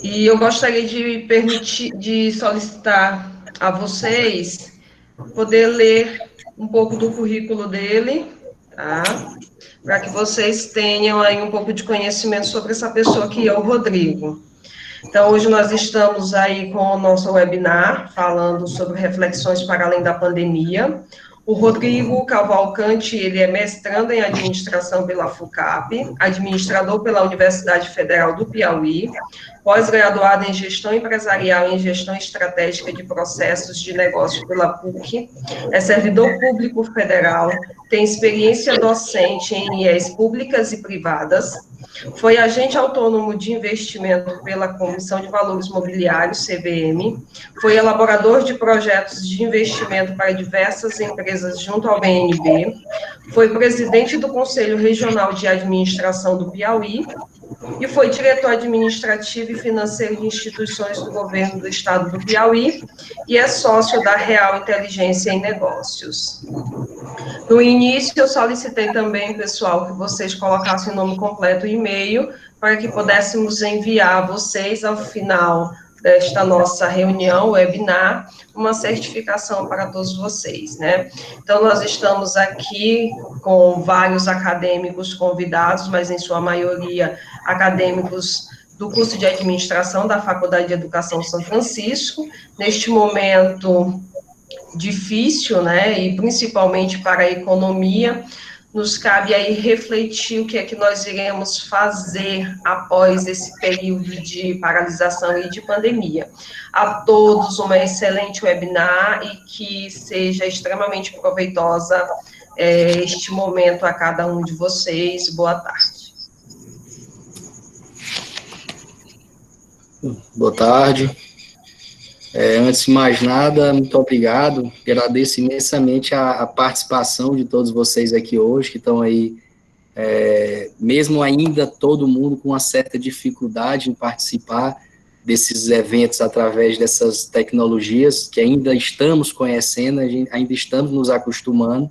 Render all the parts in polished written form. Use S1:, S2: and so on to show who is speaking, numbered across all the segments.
S1: E eu gostaria de solicitar a vocês poder ler um pouco do currículo dele, tá? Para que vocês tenham aí um pouco de conhecimento sobre essa pessoa que é o Rodrigo. Então, hoje nós estamos aí com o nosso webinar, falando sobre reflexões para além da pandemia. O Rodrigo Cavalcante, ele é mestrando em administração pela FUCAP, administrador pela Universidade Federal do Piauí, pós-graduado em gestão empresarial e em gestão estratégica de processos de negócio pela PUC, é servidor público federal, tem experiência docente em IES públicas e privadas, foi agente autônomo de investimento pela Comissão de Valores Mobiliários, CVM, foi elaborador de projetos de investimento para diversas empresas junto ao BNB, foi presidente do Conselho Regional de Administração do Piauí e foi diretor administrativo e financeiro de instituições do governo do estado do Piauí e é sócio da Real Inteligência em Negócios. No início, eu solicitei também, pessoal, que vocês colocassem o nome completo e e-mail para que pudéssemos enviar a vocês, ao final desta nossa reunião, webinar, uma certificação para todos vocês, né? Então, nós estamos aqui com vários acadêmicos convidados, mas em sua maioria acadêmicos do curso de administração da Faculdade de Educação São Francisco. Neste momento difícil, né, e principalmente para a economia, nos cabe aí refletir o que é que nós iremos fazer após esse período de paralisação e de pandemia. A todos uma excelente webinar e que seja extremamente proveitosa este momento a cada um de vocês. Boa tarde.
S2: Boa tarde. Antes de mais nada, muito obrigado, agradeço imensamente a participação de todos vocês aqui hoje, que estão aí, mesmo ainda todo mundo com uma certa dificuldade em participar desses eventos através dessas tecnologias, que ainda estamos conhecendo, ainda estamos nos acostumando.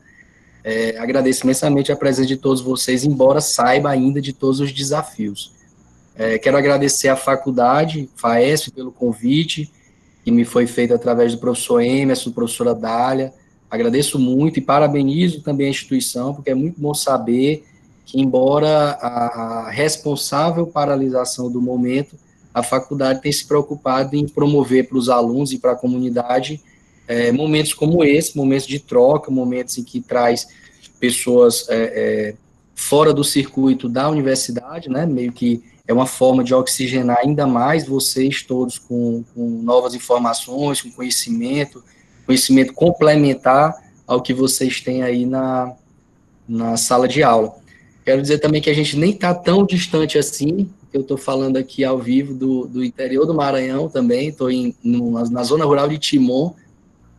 S2: Agradeço imensamente a presença de todos vocês, embora saiba ainda de todos os desafios. Quero agradecer à faculdade, FAESP, pelo convite, que me foi feito através do professor Emerson, professora Dália. Agradeço muito e parabenizo também a instituição, porque é muito bom saber que, embora a responsável paralisação do momento, a faculdade tem se preocupado em promover para os alunos e para a comunidade momentos como esse, momentos de troca, momentos em que traz pessoas fora do circuito da universidade, né, meio que é uma forma de oxigenar ainda mais vocês todos com novas informações, com conhecimento complementar ao que vocês têm aí na sala de aula. Quero dizer também que a gente nem está tão distante assim, eu estou falando aqui ao vivo do interior do Maranhão também, estou na zona rural de Timon,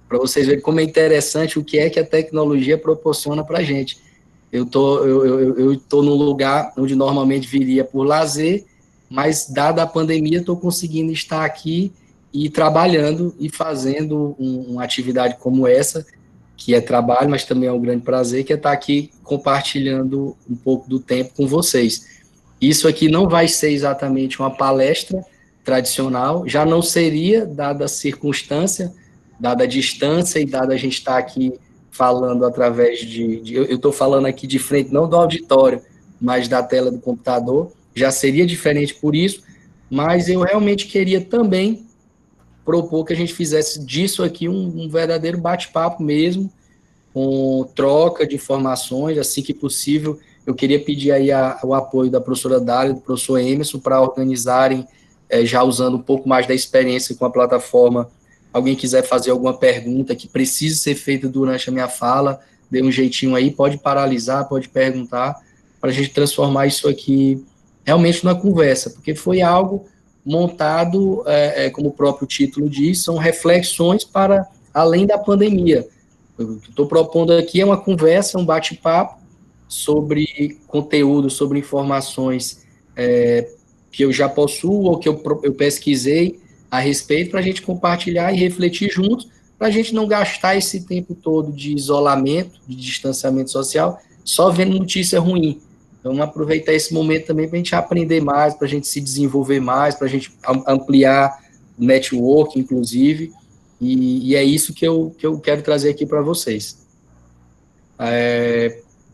S2: para vocês verem como é interessante o que é que a tecnologia proporciona para a gente. Eu tô num lugar onde normalmente viria por lazer, mas, dada a pandemia, estou conseguindo estar aqui e trabalhando e fazendo uma atividade como essa, que é trabalho, mas também é um grande prazer, que é estar aqui compartilhando um pouco do tempo com vocês. Isso aqui não vai ser exatamente uma palestra tradicional, já não seria, dada a circunstância, dada a distância e dada a gente estar aqui falando através eu estou falando aqui de frente, não do auditório, mas da tela do computador, já seria diferente por isso, mas eu realmente queria também propor que a gente fizesse disso aqui um verdadeiro bate-papo mesmo, com troca de informações, assim que possível. Eu queria pedir aí o apoio da professora Dália, do professor Emerson, para organizarem, já usando um pouco mais da experiência com a plataforma. Alguém quiser fazer alguma pergunta que precise ser feita durante a minha fala, dê um jeitinho aí, pode paralisar, pode perguntar, para a gente transformar isso aqui realmente numa conversa, porque foi algo montado, como o próprio título diz, são reflexões para além da pandemia. O que estou propondo aqui é uma conversa, um bate-papo sobre conteúdo, sobre informações que eu já possuo ou que eu pesquisei a respeito, para a gente compartilhar e refletir juntos, para a gente não gastar esse tempo todo de isolamento, de distanciamento social, só vendo notícia ruim. Vamos aproveitar esse momento também para a gente aprender mais, para a gente se desenvolver mais, para a gente ampliar o network, inclusive, e é isso que eu quero trazer aqui para vocês.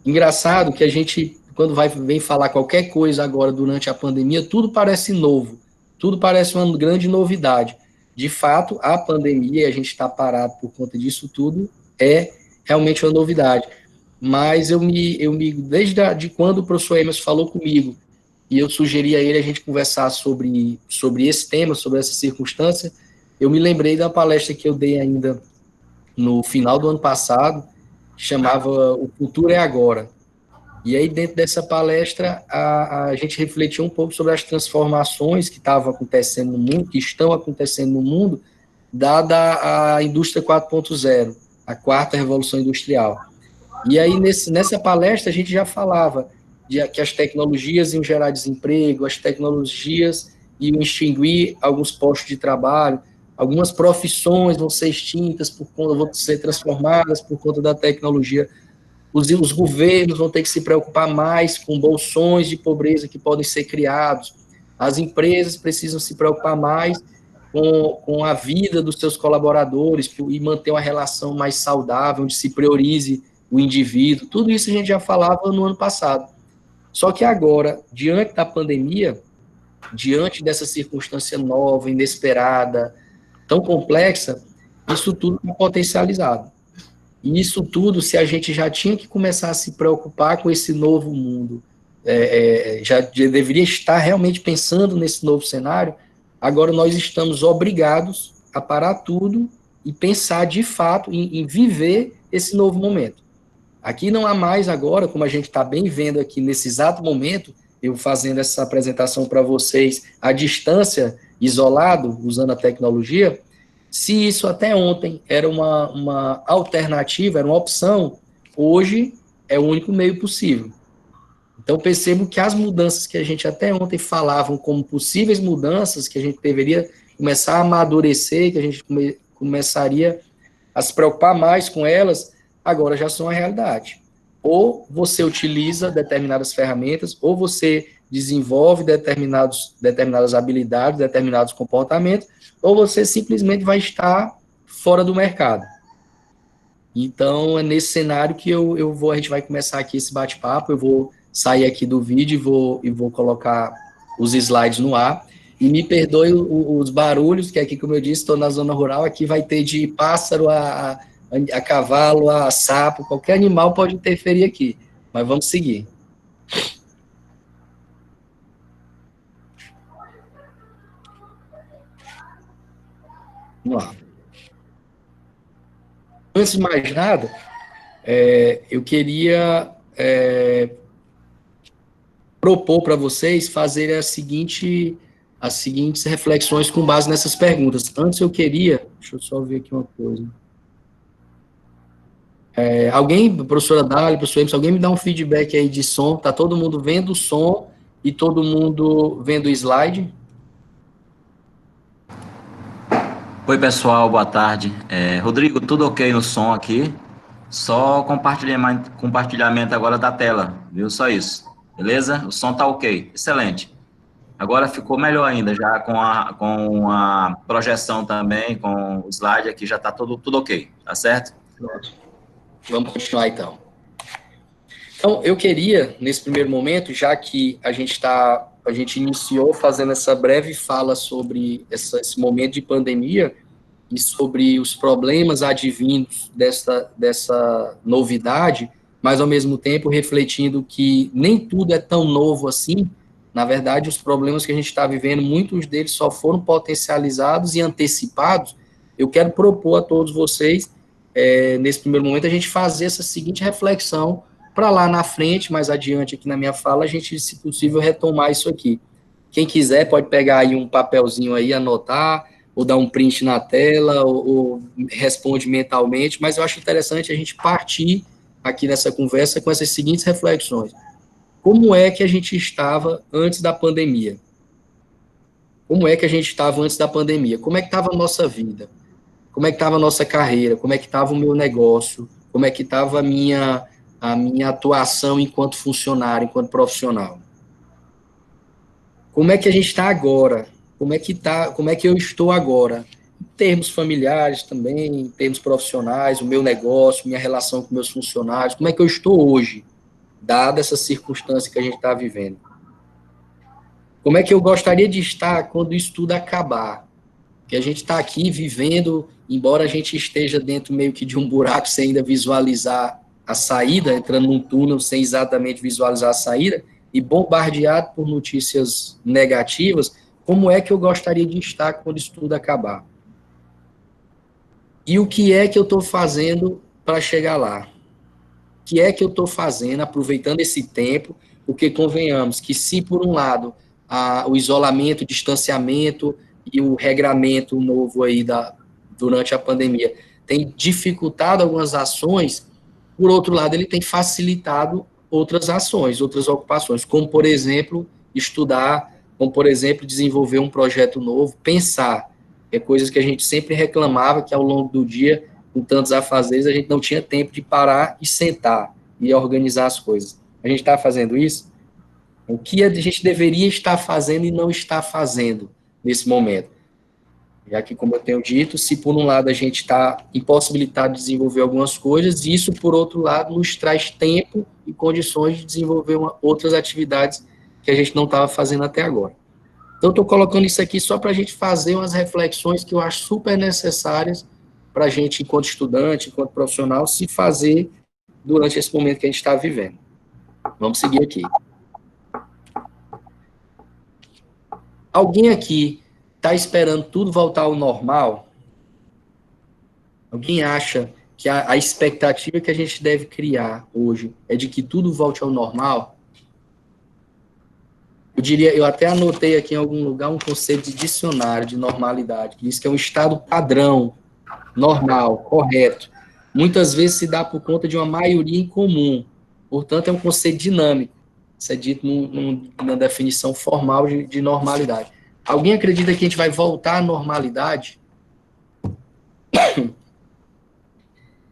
S2: Engraçado que a gente, quando vem falar qualquer coisa agora durante a pandemia, tudo parece novo, tudo parece uma grande novidade. De fato, a pandemia, a gente está parado por conta disso tudo, é realmente uma novidade. Mas desde quando o professor Emerson falou comigo, e eu sugeri a ele a gente conversar sobre esse tema, sobre essa circunstância, eu me lembrei da palestra que eu dei ainda no final do ano passado, que chamava O Futuro é Agora. E aí, dentro dessa palestra, a gente refletiu um pouco sobre as transformações que estavam acontecendo no mundo, que estão acontecendo no mundo, dada a indústria 4.0, a quarta revolução industrial. E aí, nessa palestra, a gente já falava que as tecnologias iam gerar desemprego, as tecnologias iam extinguir alguns postos de trabalho, algumas profissões vão ser extintas vão ser transformadas por conta da tecnologia. Os governos vão ter que se preocupar mais com bolsões de pobreza que podem ser criados. As empresas precisam se preocupar mais com a vida dos seus colaboradores e manter uma relação mais saudável, onde se priorize o indivíduo. Tudo isso a gente já falava no ano passado. Só que agora, diante da pandemia, diante dessa circunstância nova, inesperada, tão complexa, isso tudo é potencializado. E isso tudo, se a gente já tinha que começar a se preocupar com esse novo mundo, já deveria estar realmente pensando nesse novo cenário, agora nós estamos obrigados a parar tudo e pensar de fato em viver esse novo momento. Aqui não há mais agora, como a gente está bem vendo aqui nesse exato momento, eu fazendo essa apresentação para vocês à distância, isolado, usando a tecnologia, se isso até ontem era uma alternativa, era uma opção, hoje é o único meio possível. Então, percebo que as mudanças que a gente até ontem falavam como possíveis mudanças, que a gente deveria começar a amadurecer, que a gente começaria a se preocupar mais com elas, agora já são a realidade. Ou você utiliza determinadas ferramentas, ou você desenvolve determinadas habilidades, determinados comportamentos, ou você simplesmente vai estar fora do mercado. Então, é nesse cenário que a gente vai começar aqui esse bate-papo, eu vou sair aqui do vídeo e vou colocar os slides no ar, e me perdoe os barulhos, que aqui, como eu disse, estou na zona rural, aqui vai ter de pássaro a cavalo, a sapo, qualquer animal pode interferir aqui, mas vamos seguir. Vamos lá. Antes de mais nada, eu queria propor para vocês fazerem as seguintes reflexões com base nessas perguntas. Antes eu queria, deixa eu só ver aqui uma coisa. Alguém, professora Dália, professor Emerson, alguém me dá um feedback aí de som? Tá todo mundo vendo o som e todo mundo vendo o slide?
S3: Oi, pessoal, boa tarde. Rodrigo, tudo ok no som aqui? Só compartilhamento agora da tela, viu? Só isso, beleza? O som tá ok, excelente. Agora ficou melhor ainda, já com a projeção também, com o slide aqui, já tá tudo ok, tá certo?
S2: Vamos continuar, então. Então, eu queria, nesse primeiro momento, já que a gente iniciou fazendo essa breve fala sobre esse momento de pandemia e sobre os problemas advindos dessa novidade, mas, ao mesmo tempo, refletindo que nem tudo é tão novo assim. Na verdade, os problemas que a gente está vivendo, muitos deles só foram potencializados e antecipados. Eu quero propor a todos vocês, nesse primeiro momento, a gente fazer essa seguinte reflexão para lá na frente, mais adiante aqui na minha fala, a gente, se possível, retomar isso aqui. Quem quiser pode pegar aí um papelzinho aí, anotar, ou dar um print na tela, ou responde mentalmente, mas eu acho interessante a gente partir aqui nessa conversa com essas seguintes reflexões. Como é que a gente estava antes da pandemia? Como é que a gente estava antes da pandemia? Como é que estava a nossa vida? Como é que estava a nossa carreira? Como é que estava o meu negócio? Como é que estava a minha atuação enquanto funcionário, enquanto profissional. Como é que a gente está agora? Como é que eu estou agora? Em termos familiares também, em termos profissionais, o meu negócio, minha relação com meus funcionários, como é que eu estou hoje, dada essa circunstância que a gente está vivendo? Como é que eu gostaria de estar quando isso tudo acabar? Que a gente está aqui vivendo, embora a gente esteja dentro meio que de um buraco sem ainda visualizar a saída, entrando num túnel sem exatamente visualizar a saída, e bombardeado por notícias negativas, como é que eu gostaria de estar quando isso tudo acabar? E o que é que eu estou fazendo para chegar lá? O que é que eu estou fazendo, aproveitando esse tempo, porque convenhamos que se, por um lado, o isolamento, o distanciamento e o regramento novo aí durante a pandemia tem dificultado algumas ações, por outro lado, ele tem facilitado outras ações, outras ocupações, como, por exemplo, estudar, como, por exemplo, desenvolver um projeto novo, pensar, coisas que a gente sempre reclamava, que ao longo do dia, com tantos afazeres, a gente não tinha tempo de parar e sentar e organizar as coisas. A gente está fazendo isso? O que a gente deveria estar fazendo e não está fazendo nesse momento? Já que, como eu tenho dito, se por um lado a gente está impossibilitado de desenvolver algumas coisas, isso, por outro lado, nos traz tempo e condições de desenvolver outras atividades que a gente não estava fazendo até agora. Então, estou colocando isso aqui só para a gente fazer umas reflexões que eu acho super necessárias para a gente, enquanto estudante, enquanto profissional, se fazer durante esse momento que a gente está vivendo. Vamos seguir aqui. Alguém aqui está esperando tudo voltar ao normal? Alguém acha que a expectativa que a gente deve criar hoje é de que tudo volte ao normal? Eu até anotei aqui em algum lugar um conceito de dicionário de normalidade, que diz que é um estado padrão, normal, correto. Muitas vezes se dá por conta de uma maioria em comum. Portanto, é um conceito dinâmico. Isso é dito numa definição formal de normalidade. Alguém acredita que a gente vai voltar à normalidade?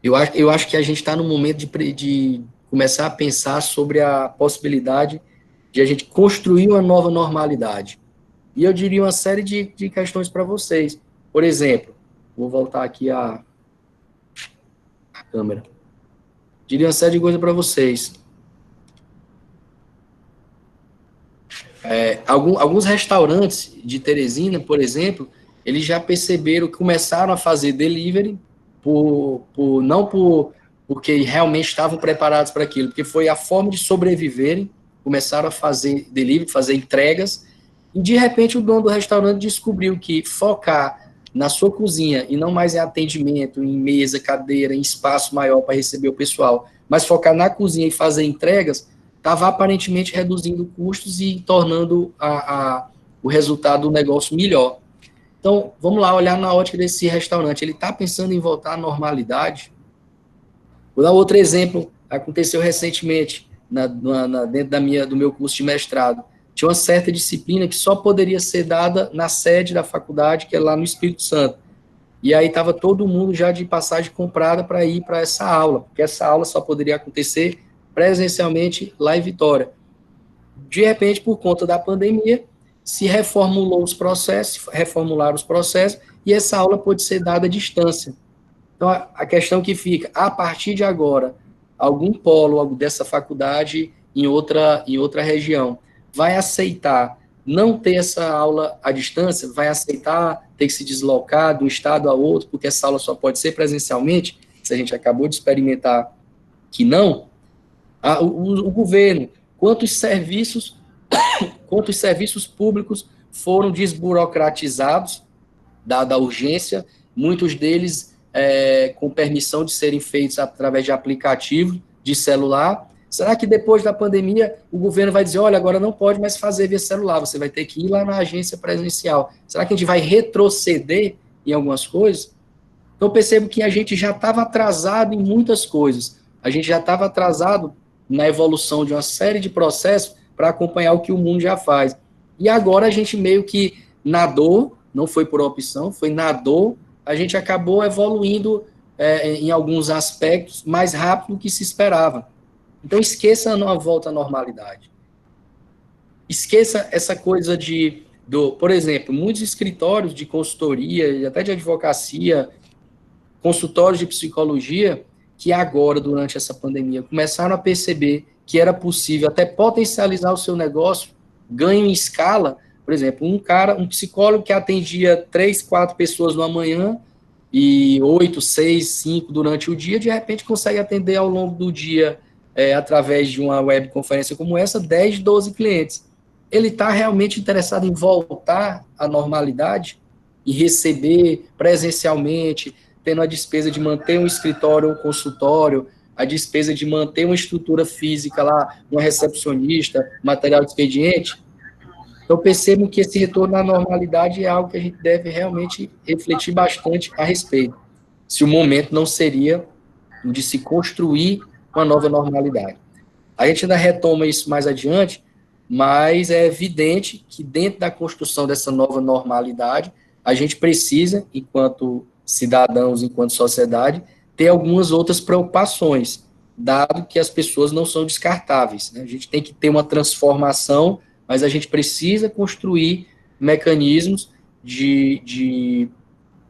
S2: Eu acho que a gente está no momento de começar a pensar sobre a possibilidade de a gente construir uma nova normalidade. E eu diria uma série de questões para vocês. Por exemplo, vou voltar aqui a câmera. Diria uma série de coisas para vocês. Alguns restaurantes de Teresina, por exemplo, eles já perceberam que começaram a fazer delivery porque realmente estavam preparados para aquilo, porque foi a forma de sobreviverem, começaram a fazer delivery, fazer entregas, e de repente o dono do restaurante descobriu que focar na sua cozinha e não mais em atendimento, em mesa, cadeira, em espaço maior para receber o pessoal, mas focar na cozinha e fazer entregas, estava aparentemente reduzindo custos e tornando o resultado do negócio melhor. Então, vamos lá olhar na ótica desse restaurante. Ele está pensando em voltar à normalidade? Vou dar outro exemplo. Aconteceu recentemente, dentro do meu curso de mestrado. Tinha uma certa disciplina que só poderia ser dada na sede da faculdade, que é lá no Espírito Santo. E aí estava todo mundo já de passagem comprada para ir para essa aula, porque essa aula só poderia acontecer presencialmente lá em Vitória. De repente, por conta da pandemia, se reformularam os processos, e essa aula pode ser dada à distância. Então, a questão que fica, a partir de agora, algum polo dessa faculdade em outra região vai aceitar não ter essa aula à distância, vai aceitar ter que se deslocar de um estado a outro, porque essa aula só pode ser presencialmente, se a gente acabou de experimentar que não, o governo, quantos serviços públicos foram desburocratizados, dada a urgência, muitos deles com permissão de serem feitos através de aplicativo de celular. Será que depois da pandemia o governo vai dizer, olha, agora não pode mais fazer via celular, você vai ter que ir lá na agência presencial? Será que a gente vai retroceder em algumas coisas? Então, eu percebo que a gente já estava atrasado em muitas coisas. A gente já estava atrasado na evolução de uma série de processos para acompanhar o que o mundo já faz. E agora a gente meio que nadou, não foi por opção, foi nadou, a gente acabou evoluindo em alguns aspectos mais rápido do que se esperava. Então, esqueça a volta à normalidade. Esqueça essa coisa por exemplo, muitos escritórios de consultoria e até de advocacia, consultórios de psicologia, que agora, durante essa pandemia, começaram a perceber que era possível até potencializar o seu negócio, ganho em escala. Por exemplo, um psicólogo que atendia 3, 4 pessoas numa manhã e 8, 6, 5 durante o dia, de repente consegue atender ao longo do dia, através de uma webconferência como essa, 10, 12 clientes. Ele está realmente interessado em voltar à normalidade e receber presencialmente, tendo a despesa de manter um escritório ou um consultório, a despesa de manter uma estrutura física lá, uma recepcionista, material de expediente. Então, percebo que esse retorno à normalidade é algo que a gente deve realmente refletir bastante a respeito. Se o momento não seria o de se construir uma nova normalidade. A gente ainda retoma isso mais adiante, mas é evidente que dentro da construção dessa nova normalidade, a gente precisa, enquanto cidadãos, enquanto sociedade, ter algumas outras preocupações, dado que as pessoas não são descartáveis, né? A gente tem que ter uma transformação, mas a gente precisa construir mecanismos de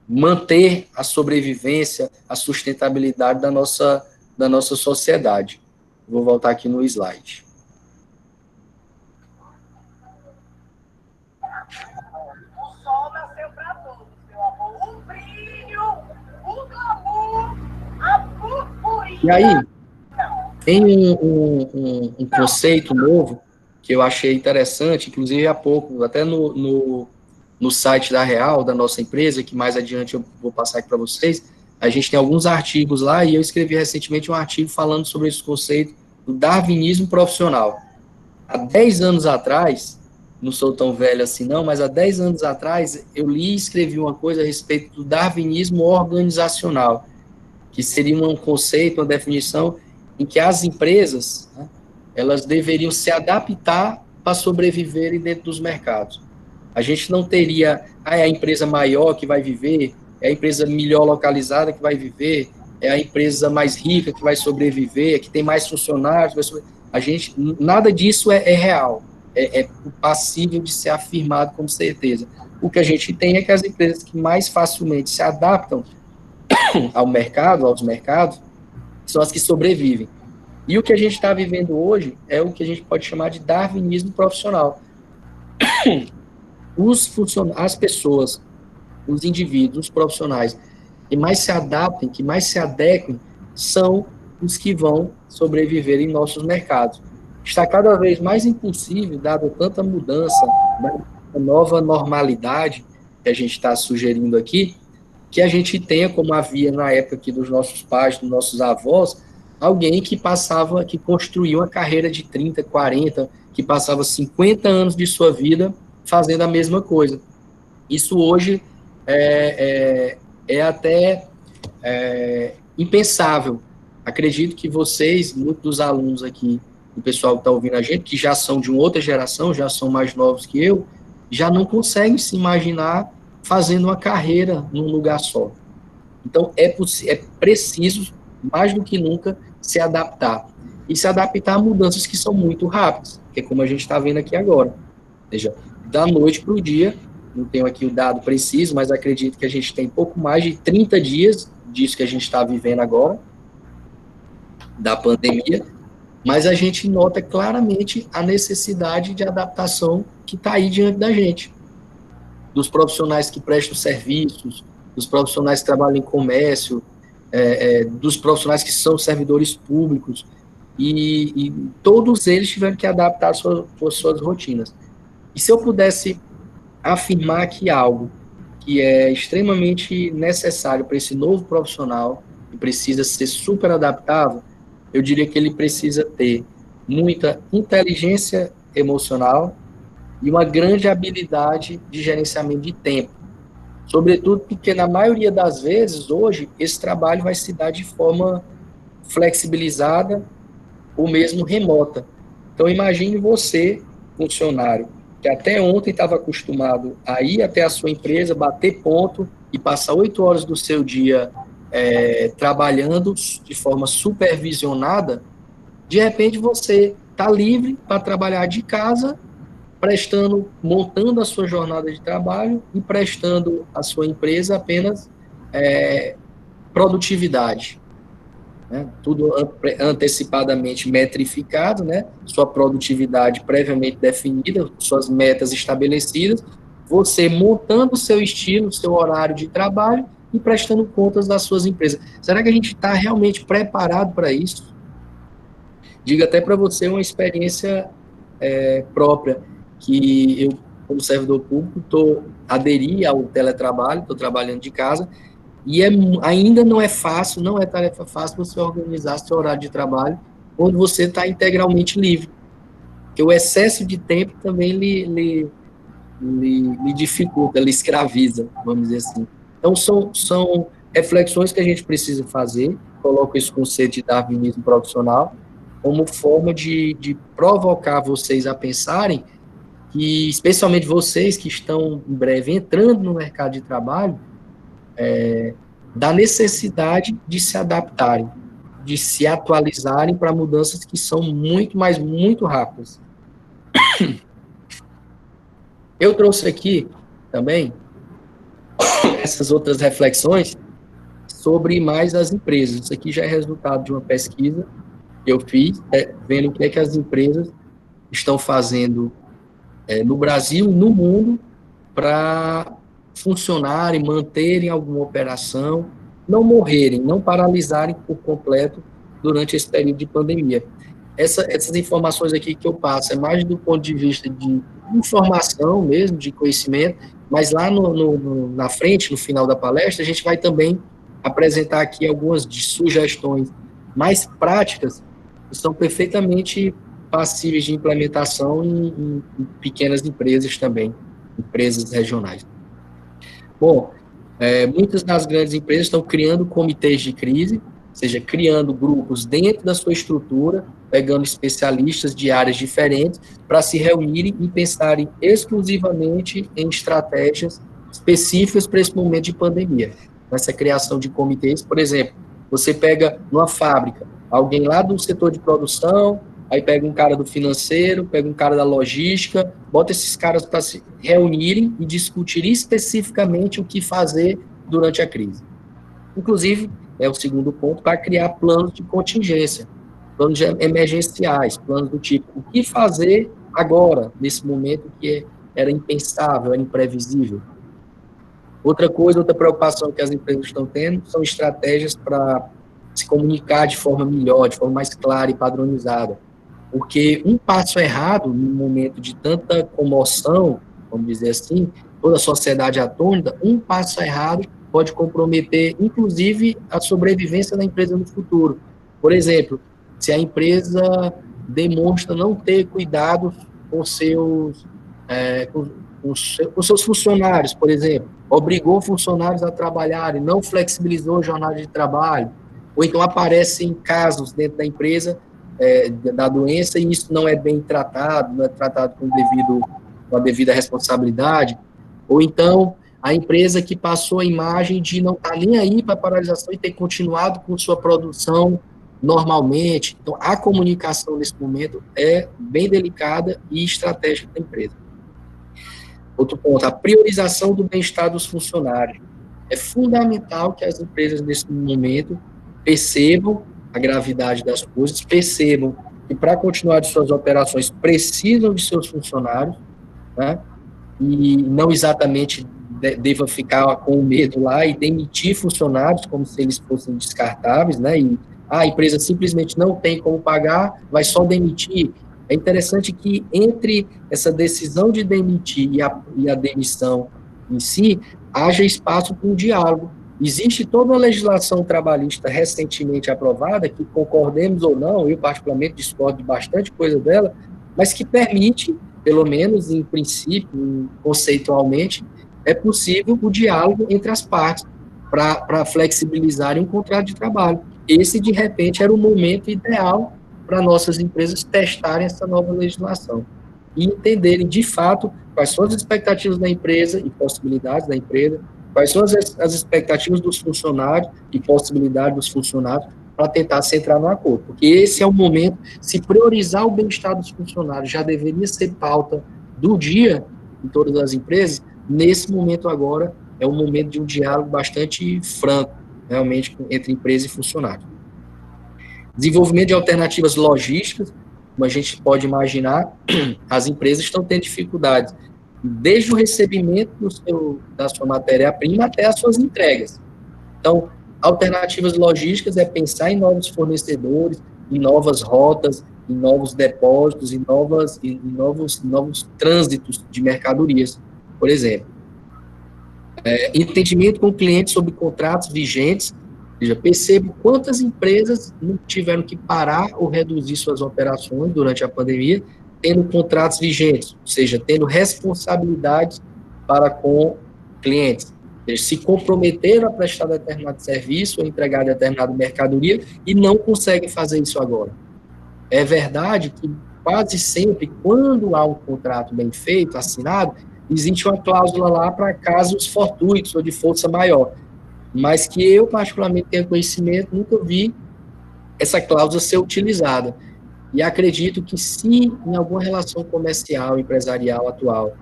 S2: manter a sobrevivência, a sustentabilidade da nossa sociedade. Vou voltar aqui no slide.
S4: O sol nasceu para todos, meu amor. O brilho, o glamour, a purpurina.
S2: E aí, tem um conceito novo que eu achei interessante, inclusive há pouco, até no site da Real, da nossa empresa, que mais adiante eu vou passar aqui para vocês, a gente tem alguns artigos lá, e eu escrevi recentemente um artigo falando sobre esse conceito do darwinismo profissional. Há 10 anos atrás, não sou tão velho assim não, mas há 10 anos atrás, eu li e escrevi uma coisa a respeito do darwinismo organizacional, que seria um conceito, uma definição, em que as empresas, né, elas deveriam se adaptar para sobreviverem dentro dos mercados. A gente não teria, é a empresa maior que vai viver, é a empresa melhor localizada que vai viver, é a empresa mais rica que vai sobreviver, que tem mais funcionários, nada disso é real, é passível de ser afirmado com certeza. O que a gente tem é que as empresas que mais facilmente se adaptam aos mercados, são as que sobrevivem. E o que a gente está vivendo hoje é o que a gente pode chamar de darwinismo profissional. As pessoas, os indivíduos, os profissionais que mais se adaptem, que mais se adequem, são os que vão sobreviver em nossos mercados. Está cada vez mais impossível, dado tanta mudança, né, a nova normalidade que a gente está sugerindo aqui, que a gente tenha, como havia na época aqui dos nossos pais, dos nossos avós, alguém que construía uma carreira de 30, 40, que passava 50 anos de sua vida fazendo a mesma coisa. Isso hoje é até impensável. Acredito que vocês, muitos dos alunos aqui, o pessoal que está ouvindo a gente, que já são de uma outra geração, já são mais novos que eu, já não conseguem se imaginar fazendo uma carreira num lugar só. Então, é preciso, mais do que nunca, se adaptar. E se adaptar a mudanças que são muito rápidas, que é como a gente está vendo aqui agora. Ou seja, da noite para o dia, não tenho aqui o dado preciso, mas acredito que a gente tem pouco mais de 30 dias disso que a gente está vivendo agora, da pandemia, mas a gente nota claramente a necessidade de adaptação que está aí diante da gente. Dos profissionais que prestam serviços, dos profissionais que trabalham em comércio, dos profissionais que são servidores públicos, e todos eles tiveram que adaptar suas rotinas. E se eu pudesse afirmar que algo que é extremamente necessário para esse novo profissional, que precisa ser super adaptável, eu diria que ele precisa ter muita inteligência emocional e uma grande habilidade de gerenciamento de tempo. Sobretudo porque, na maioria das vezes, hoje, esse trabalho vai se dar de forma flexibilizada ou mesmo remota. Então, imagine você, funcionário, que até ontem estava acostumado a ir até a sua empresa, bater ponto e passar 8 horas do seu dia trabalhando de forma supervisionada, De repente, você está livre para trabalhar de casa, montando a sua jornada de trabalho e prestando à sua empresa apenas produtividade, né? Tudo antecipadamente metrificado, né? Sua produtividade previamente definida, suas metas estabelecidas, você montando o seu estilo, seu horário de trabalho e prestando contas das suas empresas. Será que a gente está realmente preparado para isso? Digo até para você uma experiência própria, que eu, como servidor público, aderi ao teletrabalho, estou trabalhando de casa, e ainda não é fácil, não é tarefa fácil você organizar seu horário de trabalho quando você está integralmente livre, porque o excesso de tempo também lhe dificulta, lhe escraviza, vamos dizer assim. Então, são reflexões que a gente precisa fazer, coloco esse conceito de darwinismo profissional, como forma de provocar vocês a pensarem que, especialmente vocês que estão em breve entrando no mercado de trabalho, da necessidade de se adaptarem, de se atualizarem para mudanças que são muito, mas muito rápidas. Eu trouxe aqui também essas outras reflexões sobre mais as empresas. Isso aqui já é resultado de uma pesquisa que eu fiz, vendo o que é que as empresas estão fazendo no Brasil e no mundo para funcionarem, manterem alguma operação, não morrerem, não paralisarem por completo durante esse período de pandemia. Essas informações aqui que eu passo é mais do ponto de vista de informação mesmo, de conhecimento, mas lá na frente, no final da palestra, a gente vai também apresentar aqui algumas sugestões mais práticas que são perfeitamente passíveis de implementação em pequenas empresas também, empresas regionais. Bom, muitas das grandes empresas estão criando comitês de crise, ou seja, criando grupos dentro da sua estrutura, pegando especialistas de áreas diferentes para se reunirem e pensarem exclusivamente em estratégias específicas para esse momento de pandemia. Nessa criação de comitês, por exemplo, você pega numa fábrica, alguém lá do setor de produção, aí pega um cara do financeiro, pega um cara da logística, bota esses caras para se reunirem e discutirem especificamente o que fazer durante a crise. Inclusive, é o segundo ponto, para criar planos de contingência, planos emergenciais, planos do tipo, o que fazer agora, nesse momento que era impensável, era imprevisível. Outra preocupação que as empresas estão tendo são estratégias para se comunicar de forma melhor, de forma mais clara e padronizada. Porque um passo errado, num momento de tanta comoção, vamos dizer assim, toda a sociedade atônita, um passo errado pode comprometer, inclusive, a sobrevivência da empresa no futuro. Por exemplo, se a empresa demonstra não ter cuidado com seus funcionários, por exemplo, obrigou funcionários a trabalharem, não flexibilizou a jornada de trabalho, ou então aparecem casos dentro da empresa da doença e isso não é bem tratado, não é tratado com a devida responsabilidade, ou então a empresa que passou a imagem de não estar nem aí para a paralisação e ter continuado com sua produção normalmente. Então, a comunicação nesse momento é bem delicada e estratégica da empresa. Outro ponto, a priorização do bem-estar dos funcionários. É fundamental que as empresas, nesse momento, percebam a gravidade das coisas, percebam que, para continuar de suas operações, precisam de seus funcionários, né? E não exatamente deva ficar com medo lá e demitir funcionários como se eles fossem descartáveis, né? E a empresa simplesmente não tem como pagar, vai só demitir. É interessante que entre essa decisão de demitir e a demissão em si, haja espaço para um diálogo. Existe toda uma legislação trabalhista recentemente aprovada, que concordemos ou não, eu particularmente discordo de bastante coisa dela, mas que permite, pelo menos em princípio, conceitualmente, é possível o diálogo entre as partes para flexibilizarem um contrato de trabalho. Esse, de repente, era o momento ideal para nossas empresas testarem essa nova legislação e entenderem, de fato, quais são as expectativas da empresa e possibilidades da empresa, quais são as expectativas dos funcionários e possibilidades dos funcionários, para tentar se entrar no acordo, porque esse é o momento, se priorizar o bem-estar dos funcionários já deveria ser pauta do dia em todas as empresas, nesse momento agora é um momento de um diálogo bastante franco, realmente, entre empresa e funcionário. Desenvolvimento de alternativas logísticas, como a gente pode imaginar, as empresas estão tendo dificuldades, desde o recebimento da sua matéria-prima até as suas entregas. Então, alternativas logísticas é pensar em novos fornecedores, em novas rotas, em novos depósitos, em novos trânsitos de mercadorias, por exemplo. Entendimento com o cliente sobre contratos vigentes, ou seja, percebo quantas empresas não tiveram que parar ou reduzir suas operações durante a pandemia, tendo contratos vigentes, ou seja, tendo responsabilidades para com clientes. Eles se comprometeram a prestar determinado serviço ou entregar determinada mercadoria e não conseguem fazer isso agora. É verdade que quase sempre, quando há um contrato bem feito, assinado, existe uma cláusula lá para casos fortuitos ou de força maior, mas que eu, particularmente, tenho conhecimento, nunca vi essa cláusula ser utilizada. E acredito que se em alguma relação comercial, empresarial atual,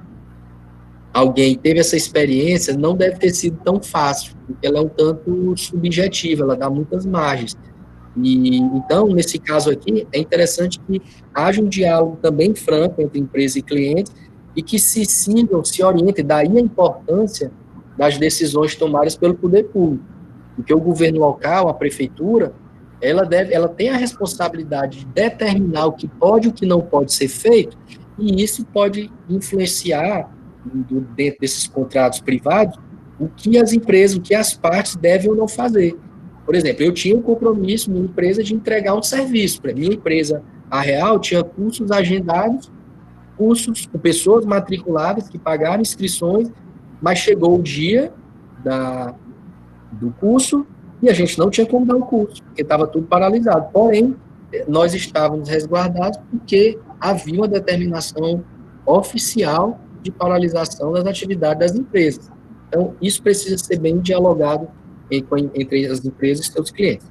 S2: alguém teve essa experiência, não deve ter sido tão fácil, porque ela é um tanto subjetiva, ela dá muitas margens. E, então, nesse caso aqui, é interessante que haja um diálogo também franco entre empresa e cliente e que se sigam, se orientem, daí a importância das decisões tomadas pelo poder público. Porque o governo local, a prefeitura, ela tem a responsabilidade de determinar o que pode e o que não pode ser feito, e isso pode influenciar, dentro desses contratos privados, o que as empresas, o que as partes devem ou não fazer. Por exemplo, eu tinha um compromisso, minha empresa, de entregar um serviço. Para minha empresa, a Real, tinha cursos agendados, cursos com pessoas matriculadas que pagaram inscrições, mas chegou o dia do curso e a gente não tinha como dar o curso, porque estava tudo paralisado. Porém, nós estávamos resguardados porque havia uma determinação oficial de paralisação das atividades das empresas. Então, isso precisa ser bem dialogado entre as empresas e seus clientes.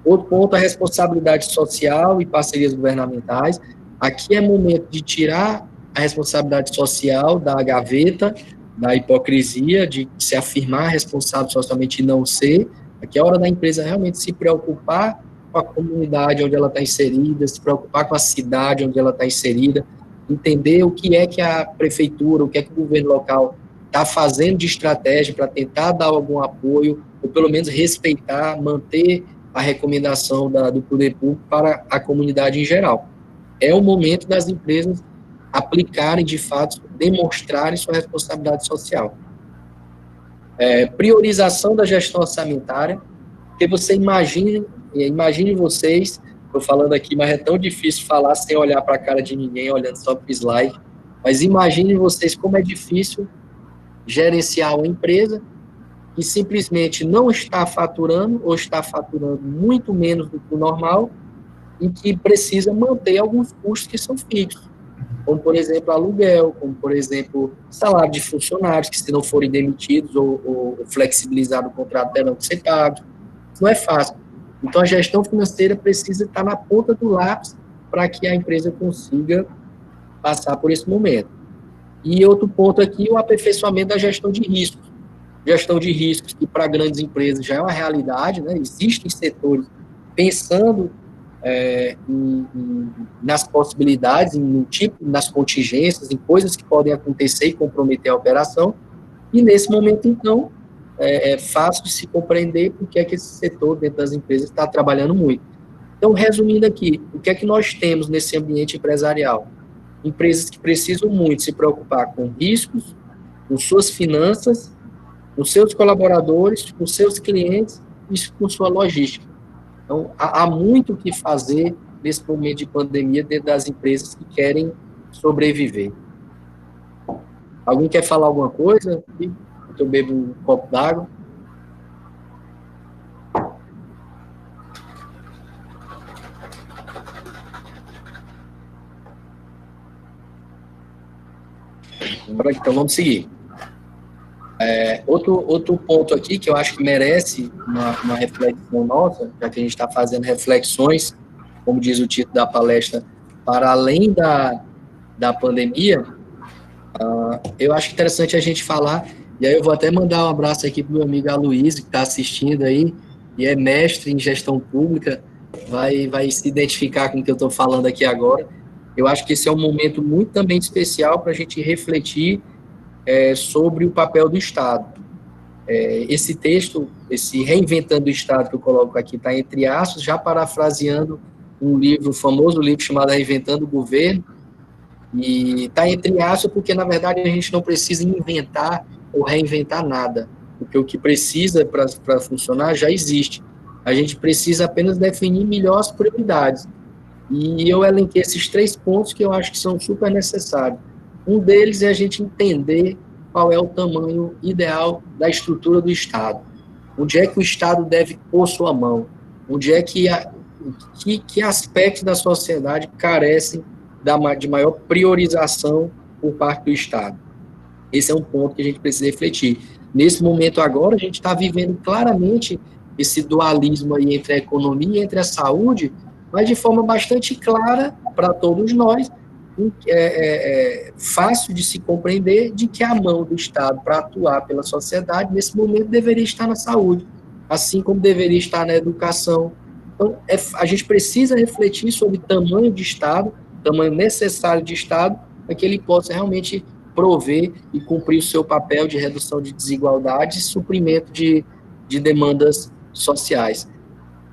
S2: Outro ponto, a responsabilidade social e parcerias governamentais. Aqui é momento de tirar a responsabilidade social da gaveta, da hipocrisia, de se afirmar responsável socialmente e não ser. Aqui é a hora da empresa realmente se preocupar com a comunidade onde ela está inserida, se preocupar com a cidade onde ela está inserida, entender o que é que a prefeitura, o que é que o governo local está fazendo de estratégia para tentar dar algum apoio, ou pelo menos respeitar, manter a recomendação do poder público para a comunidade em geral. É o momento das empresas aplicarem, de fato, demonstrarem sua responsabilidade social. Priorização da gestão orçamentária, porque você imagine vocês, estou falando aqui, mas é tão difícil falar sem olhar para a cara de ninguém, olhando só para o slide, mas imagine vocês como é difícil gerenciar uma empresa que simplesmente não está faturando ou está faturando muito menos do que o normal e que precisa manter alguns custos que são fixos, como, por exemplo, aluguel, como, por exemplo, salário de funcionários que, se não forem demitidos ou flexibilizado o contrato, terão que ser pagos. Não é fácil. Então, a gestão financeira precisa estar na ponta do lápis para que a empresa consiga passar por esse momento. E outro ponto aqui, o aperfeiçoamento da gestão de riscos. Gestão de riscos que, para grandes empresas, já é uma realidade, né? Existem setores pensando nas possibilidades, no tipo, nas contingências, em coisas que podem acontecer e comprometer a operação, e nesse momento, então, é fácil de se compreender porque é que esse setor dentro das empresas está trabalhando muito. Então, resumindo aqui, o que é que nós temos nesse ambiente empresarial? Empresas que precisam muito se preocupar com riscos, com suas finanças, com seus colaboradores, com seus clientes e com sua logística. Então, há muito o que fazer nesse momento de pandemia dentro das empresas que querem sobreviver. Alguém quer falar alguma coisa? Eu bebo um copo d'água. Então, vamos seguir. Outro ponto aqui que eu acho que merece uma reflexão nossa, já que a gente está fazendo reflexões, como diz o título da palestra, para além da pandemia, eu acho interessante a gente falar, e aí eu vou até mandar um abraço aqui para o meu amigo Aloysio, que está assistindo aí, e é mestre em gestão pública, vai se identificar com o que eu estou falando aqui agora. Eu acho que esse é um momento muito também especial para a gente refletir sobre o papel do Estado. Esse texto, esse Reinventando o Estado que eu coloco aqui, está entre aspas, já parafraseando um famoso livro chamado Reinventando o Governo, e está entre aspas porque, na verdade, a gente não precisa inventar ou reinventar nada, porque o que precisa para funcionar já existe. A gente precisa apenas definir melhor as prioridades. E eu elenquei esses 3 pontos que eu acho que são super necessários. Um deles é a gente entender qual é o tamanho ideal da estrutura do Estado. Onde é que o Estado deve pôr sua mão? Onde é que aspectos da sociedade carecem de maior priorização por parte do Estado? Esse é um ponto que a gente precisa refletir. Nesse momento agora, a gente está vivendo claramente esse dualismo aí entre a economia e entre a saúde, mas de forma bastante clara para todos nós, fácil de se compreender de que a mão do Estado para atuar pela sociedade, nesse momento, deveria estar na saúde, assim como deveria estar na educação. Então, a gente precisa refletir sobre tamanho de Estado, tamanho necessário de Estado, para que ele possa realmente prover e cumprir o seu papel de redução de desigualdades e suprimento de demandas sociais.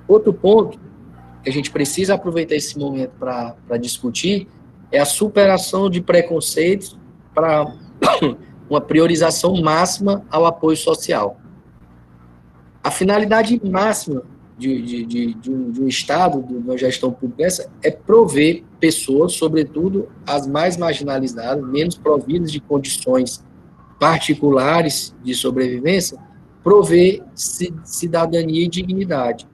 S2: Outro ponto que a gente precisa aproveitar esse momento para discutir é a superação de preconceitos para uma priorização máxima ao apoio social. A finalidade máxima de um Estado, de uma gestão pública, é prover pessoas, sobretudo as mais marginalizadas, menos providas de condições particulares de sobrevivência, prover cidadania e dignidade.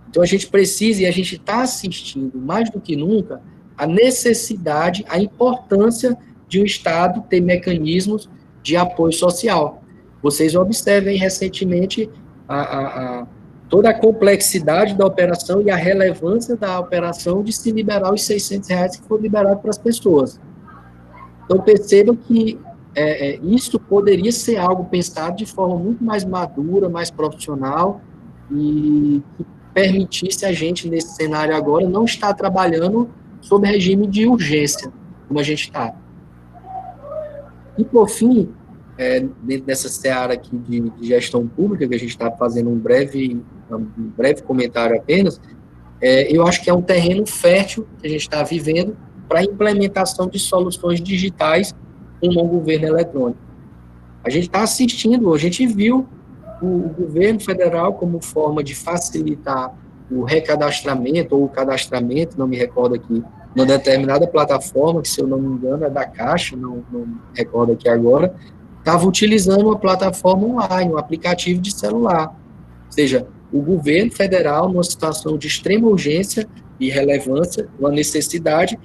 S2: Então, a gente precisa, e a gente está assistindo, mais do que nunca, a necessidade, a importância de um Estado ter mecanismos de apoio social. Vocês observem recentemente toda a complexidade da operação e a relevância da operação de se liberar os R$600 que foram liberados para as pessoas. Então, perceba que isso poderia ser algo pensado de forma muito mais madura, mais profissional, e que permitisse a gente, nesse cenário agora, não estar trabalhando sob regime de urgência, como a gente está. E, por fim, dentro dessa seara aqui de gestão pública, que a gente está fazendo um breve comentário apenas, eu acho que é um terreno fértil que a gente está vivendo para a implementação de soluções digitais com um governo eletrônico. A gente está assistindo, a gente viu o governo federal como forma de facilitar o recadastramento ou o cadastramento, não me recordo aqui, numa determinada plataforma, que se eu não me engano é da Caixa, não me recordo aqui agora, estava utilizando uma plataforma online, um aplicativo de celular. Ou seja, o governo federal, numa situação de extrema urgência e relevância, uma necessidade,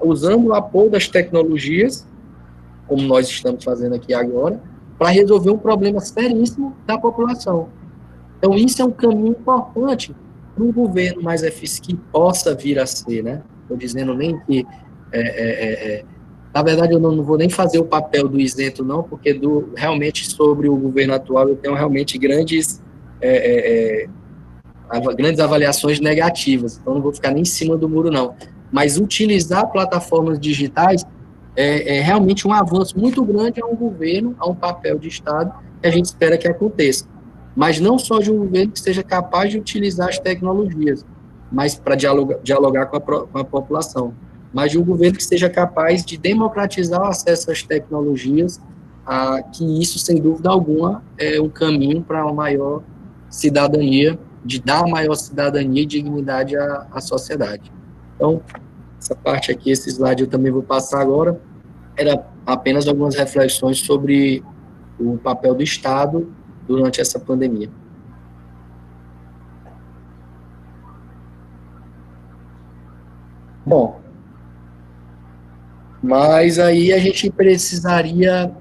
S2: usando o apoio das tecnologias, como nós estamos fazendo aqui agora, para resolver um problema seríssimo da população. Então, isso é um caminho importante para um governo mais eficiente que possa vir a ser, né? Estou dizendo nem que... na verdade, eu não vou nem fazer o papel do isento, não, porque realmente sobre o governo atual eu tenho realmente grandes avaliações negativas, então não vou ficar nem em cima do muro, não. Mas utilizar plataformas digitais é realmente um avanço muito grande a um governo, a um papel de Estado, que a gente espera que aconteça. Mas não só de um governo que seja capaz de utilizar as tecnologias, mas para dialogar com a população, mas de um governo que seja capaz de democratizar o acesso às tecnologias, que isso, sem dúvida alguma, é um caminho para uma maior cidadania, de dar maior cidadania e dignidade à sociedade. Então, essa parte aqui, esse slide eu também vou passar agora, era apenas algumas reflexões sobre o papel do Estado durante essa pandemia. Bom, mas aí a gente precisaria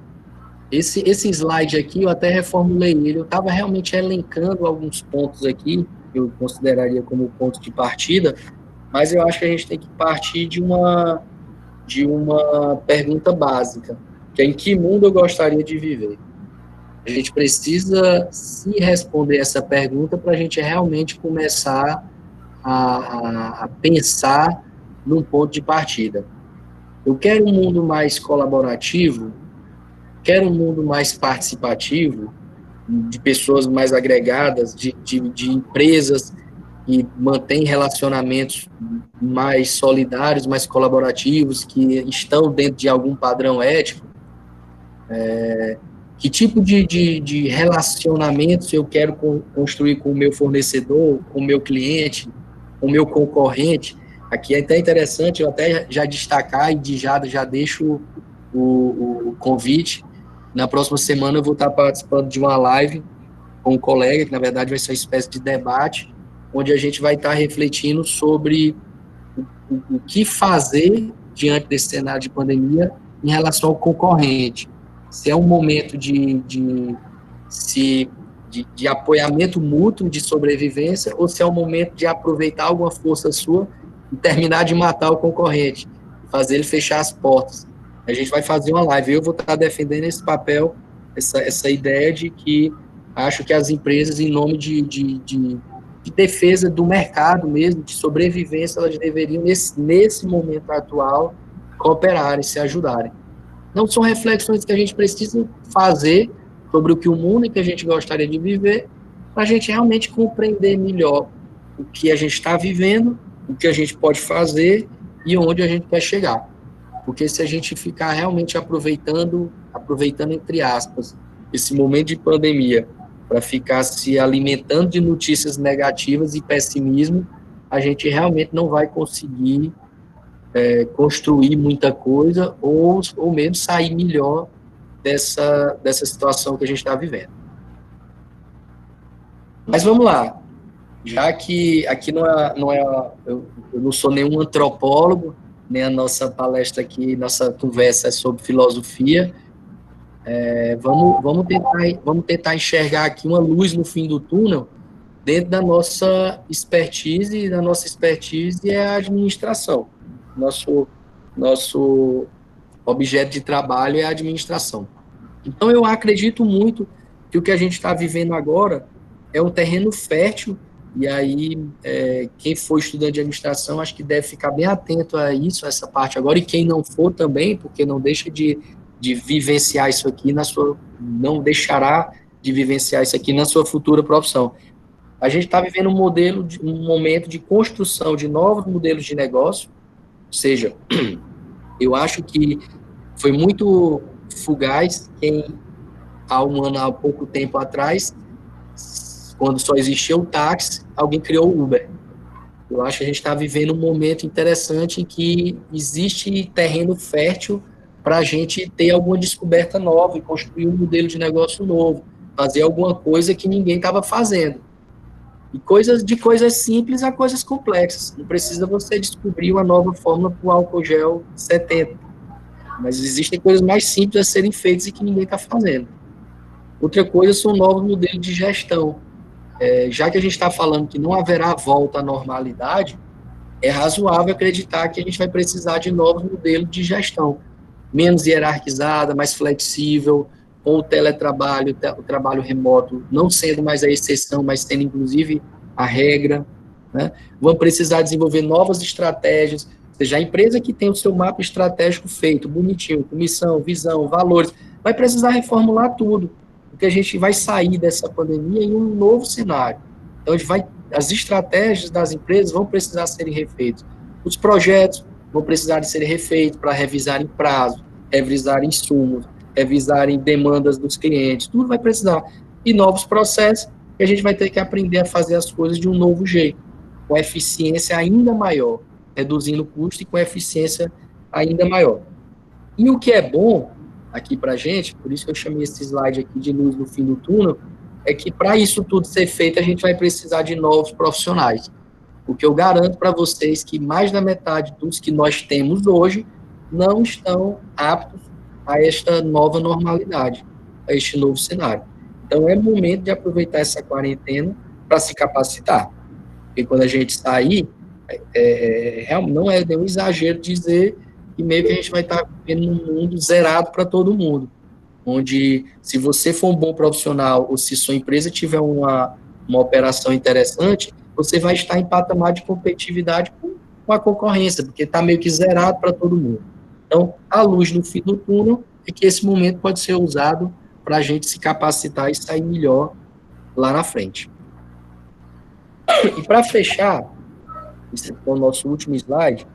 S2: Esse slide aqui, eu até reformulei ele, eu estava realmente elencando alguns pontos aqui, que eu consideraria como ponto de partida, mas eu acho que a gente tem que partir de uma pergunta básica, que é: em que mundo eu gostaria de viver? A gente precisa se responder essa pergunta para a gente realmente começar a pensar num ponto de partida. Eu quero um mundo mais colaborativo, quero um mundo mais participativo, de pessoas mais agregadas, de empresas que mantêm relacionamentos mais solidários, mais colaborativos, que estão dentro de algum padrão ético. Que tipo de relacionamentos eu quero construir com o meu fornecedor, com o meu cliente, com o meu concorrente. Aqui é até interessante eu até já destacar e já deixo o convite. Na próxima semana eu vou estar participando de uma live com um colega, que na verdade vai ser uma espécie de debate, onde a gente vai estar refletindo sobre o que fazer diante desse cenário de pandemia em relação ao concorrente. Se é um momento de apoiamento mútuo, de sobrevivência, ou se é um momento de aproveitar alguma força sua e terminar de matar o concorrente, fazer ele fechar as portas. A gente vai fazer uma live, eu vou estar defendendo esse papel, essa ideia de que acho que as empresas, em nome de defesa do mercado mesmo, de sobrevivência, elas deveriam, nesse momento atual, cooperarem, se ajudarem. Não são reflexões que a gente precisa fazer sobre o que o mundo em que a gente gostaria de viver, para a gente realmente compreender melhor o que a gente está vivendo, o que a gente pode fazer e onde a gente quer chegar. Porque se a gente ficar realmente aproveitando entre aspas, esse momento de pandemia para ficar se alimentando de notícias negativas e pessimismo, a gente realmente não vai conseguir construir muita coisa ou mesmo sair melhor dessa situação que a gente está vivendo. Mas vamos lá, já que aqui eu não sou nenhum antropólogo, nem a nossa palestra aqui, nossa conversa é sobre filosofia, vamos tentar enxergar aqui uma luz no fim do túnel dentro da nossa expertise, e da nossa expertise é a administração. Nosso objeto de trabalho é a administração. Então, eu acredito muito que o que a gente está vivendo agora é um terreno fértil, e aí, quem for estudante de administração, acho que deve ficar bem atento a isso, a essa parte agora, e quem não for também, porque não deixa de vivenciar isso aqui não deixará de vivenciar isso aqui na sua futura profissão. A gente está vivendo um momento de construção de novos modelos de negócio, ou seja, eu acho que foi muito fugaz quem, há pouco tempo atrás, quando só existia o táxi, alguém criou o Uber. Eu acho que a gente está vivendo um momento interessante em que existe terreno fértil para a gente ter alguma descoberta nova e construir um modelo de negócio novo, fazer alguma coisa que ninguém estava fazendo. E de coisas simples a coisas complexas. Não precisa você descobrir uma nova fórmula para o álcool gel 70. Mas existem coisas mais simples a serem feitas e que ninguém está fazendo. Outra coisa são novos modelos de gestão. Já que a gente está falando que não haverá volta à normalidade, é razoável acreditar que a gente vai precisar de novos modelos de gestão. Menos hierarquizada, mais flexível, com o teletrabalho, o trabalho remoto não sendo mais a exceção, mas sendo inclusive a regra, né? Vão precisar desenvolver novas estratégias, ou seja, a empresa que tem o seu mapa estratégico feito, bonitinho, com missão, visão, valores, vai precisar reformular tudo, porque a gente vai sair dessa pandemia em um novo cenário. Então, as estratégias das empresas vão precisar serem refeitas. Os projetos vão precisar de serem refeitos para revisar em prazo, revisar insumos, revisarem demandas dos clientes, tudo vai precisar. E novos processos, que a gente vai ter que aprender a fazer as coisas de um novo jeito, com eficiência ainda maior, reduzindo o custo e com eficiência ainda maior. E o que é bom aqui para a gente, por isso que eu chamei esse slide aqui de luz no fim do túnel, é que para isso tudo ser feito, a gente vai precisar de novos profissionais. Porque eu garanto para vocês que mais da metade dos que nós temos hoje não estão aptos a esta nova normalidade. a este novo cenário. Então, é momento de aproveitar essa quarentena para se capacitar. Porque quando a gente sair, não é nenhum exagero dizer que meio que a gente vai estar vivendo num mundo zerado para todo mundo, onde se você for um bom profissional ou se sua empresa tiver uma operação interessante, você vai estar em patamar de competitividade com a concorrência, porque está meio que zerado para todo mundo. Então, a luz no fim do túnel é que esse momento pode ser usado para a gente se capacitar e sair melhor lá na frente. E para fechar, esse é o nosso último slide,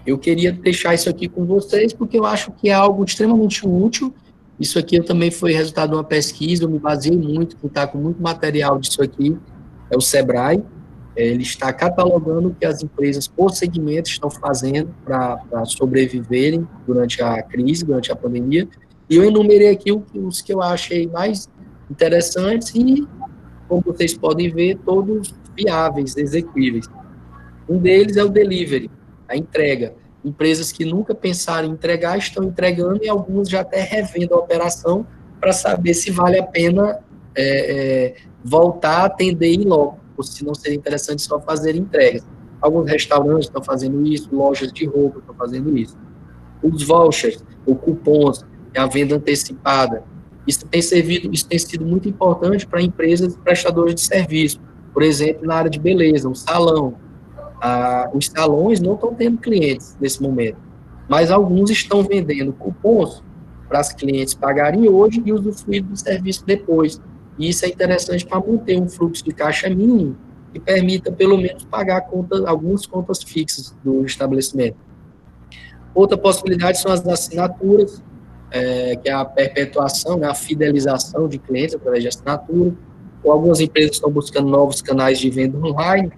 S2: eu queria deixar isso aqui com vocês, porque eu acho que é algo extremamente útil. Isso aqui também foi resultado de uma pesquisa, eu me baseei muito, que está com muito material disso aqui, é o Sebrae. Ele está catalogando o que as empresas por segmento estão fazendo para sobreviverem durante a crise, durante a pandemia, e eu enumerei aqui os que eu achei mais interessantes e, como vocês podem ver, todos viáveis, execuíveis. Um deles é o delivery, a entrega. Empresas que nunca pensaram em entregar estão entregando e algumas já até revendo a operação para saber se vale a pena voltar a atender e ir logo, ou se não seria interessante só fazer entregas. Alguns restaurantes estão fazendo isso, lojas de roupa estão fazendo isso. Os vouchers, ou cupons, a venda antecipada, isso tem sido muito importante para empresas prestadoras de serviço. Por exemplo, na área de beleza, um salão. Os salões não estão tendo clientes nesse momento, mas alguns estão vendendo cupons para os clientes pagarem hoje e usufruir do serviço depois. E isso é interessante para manter um fluxo de caixa mínimo que permita, pelo menos, pagar algumas contas fixas do estabelecimento. Outra possibilidade são as assinaturas, que é a perpetuação, né, a fidelização de clientes através de assinatura. Ou algumas empresas estão buscando novos canais de venda online,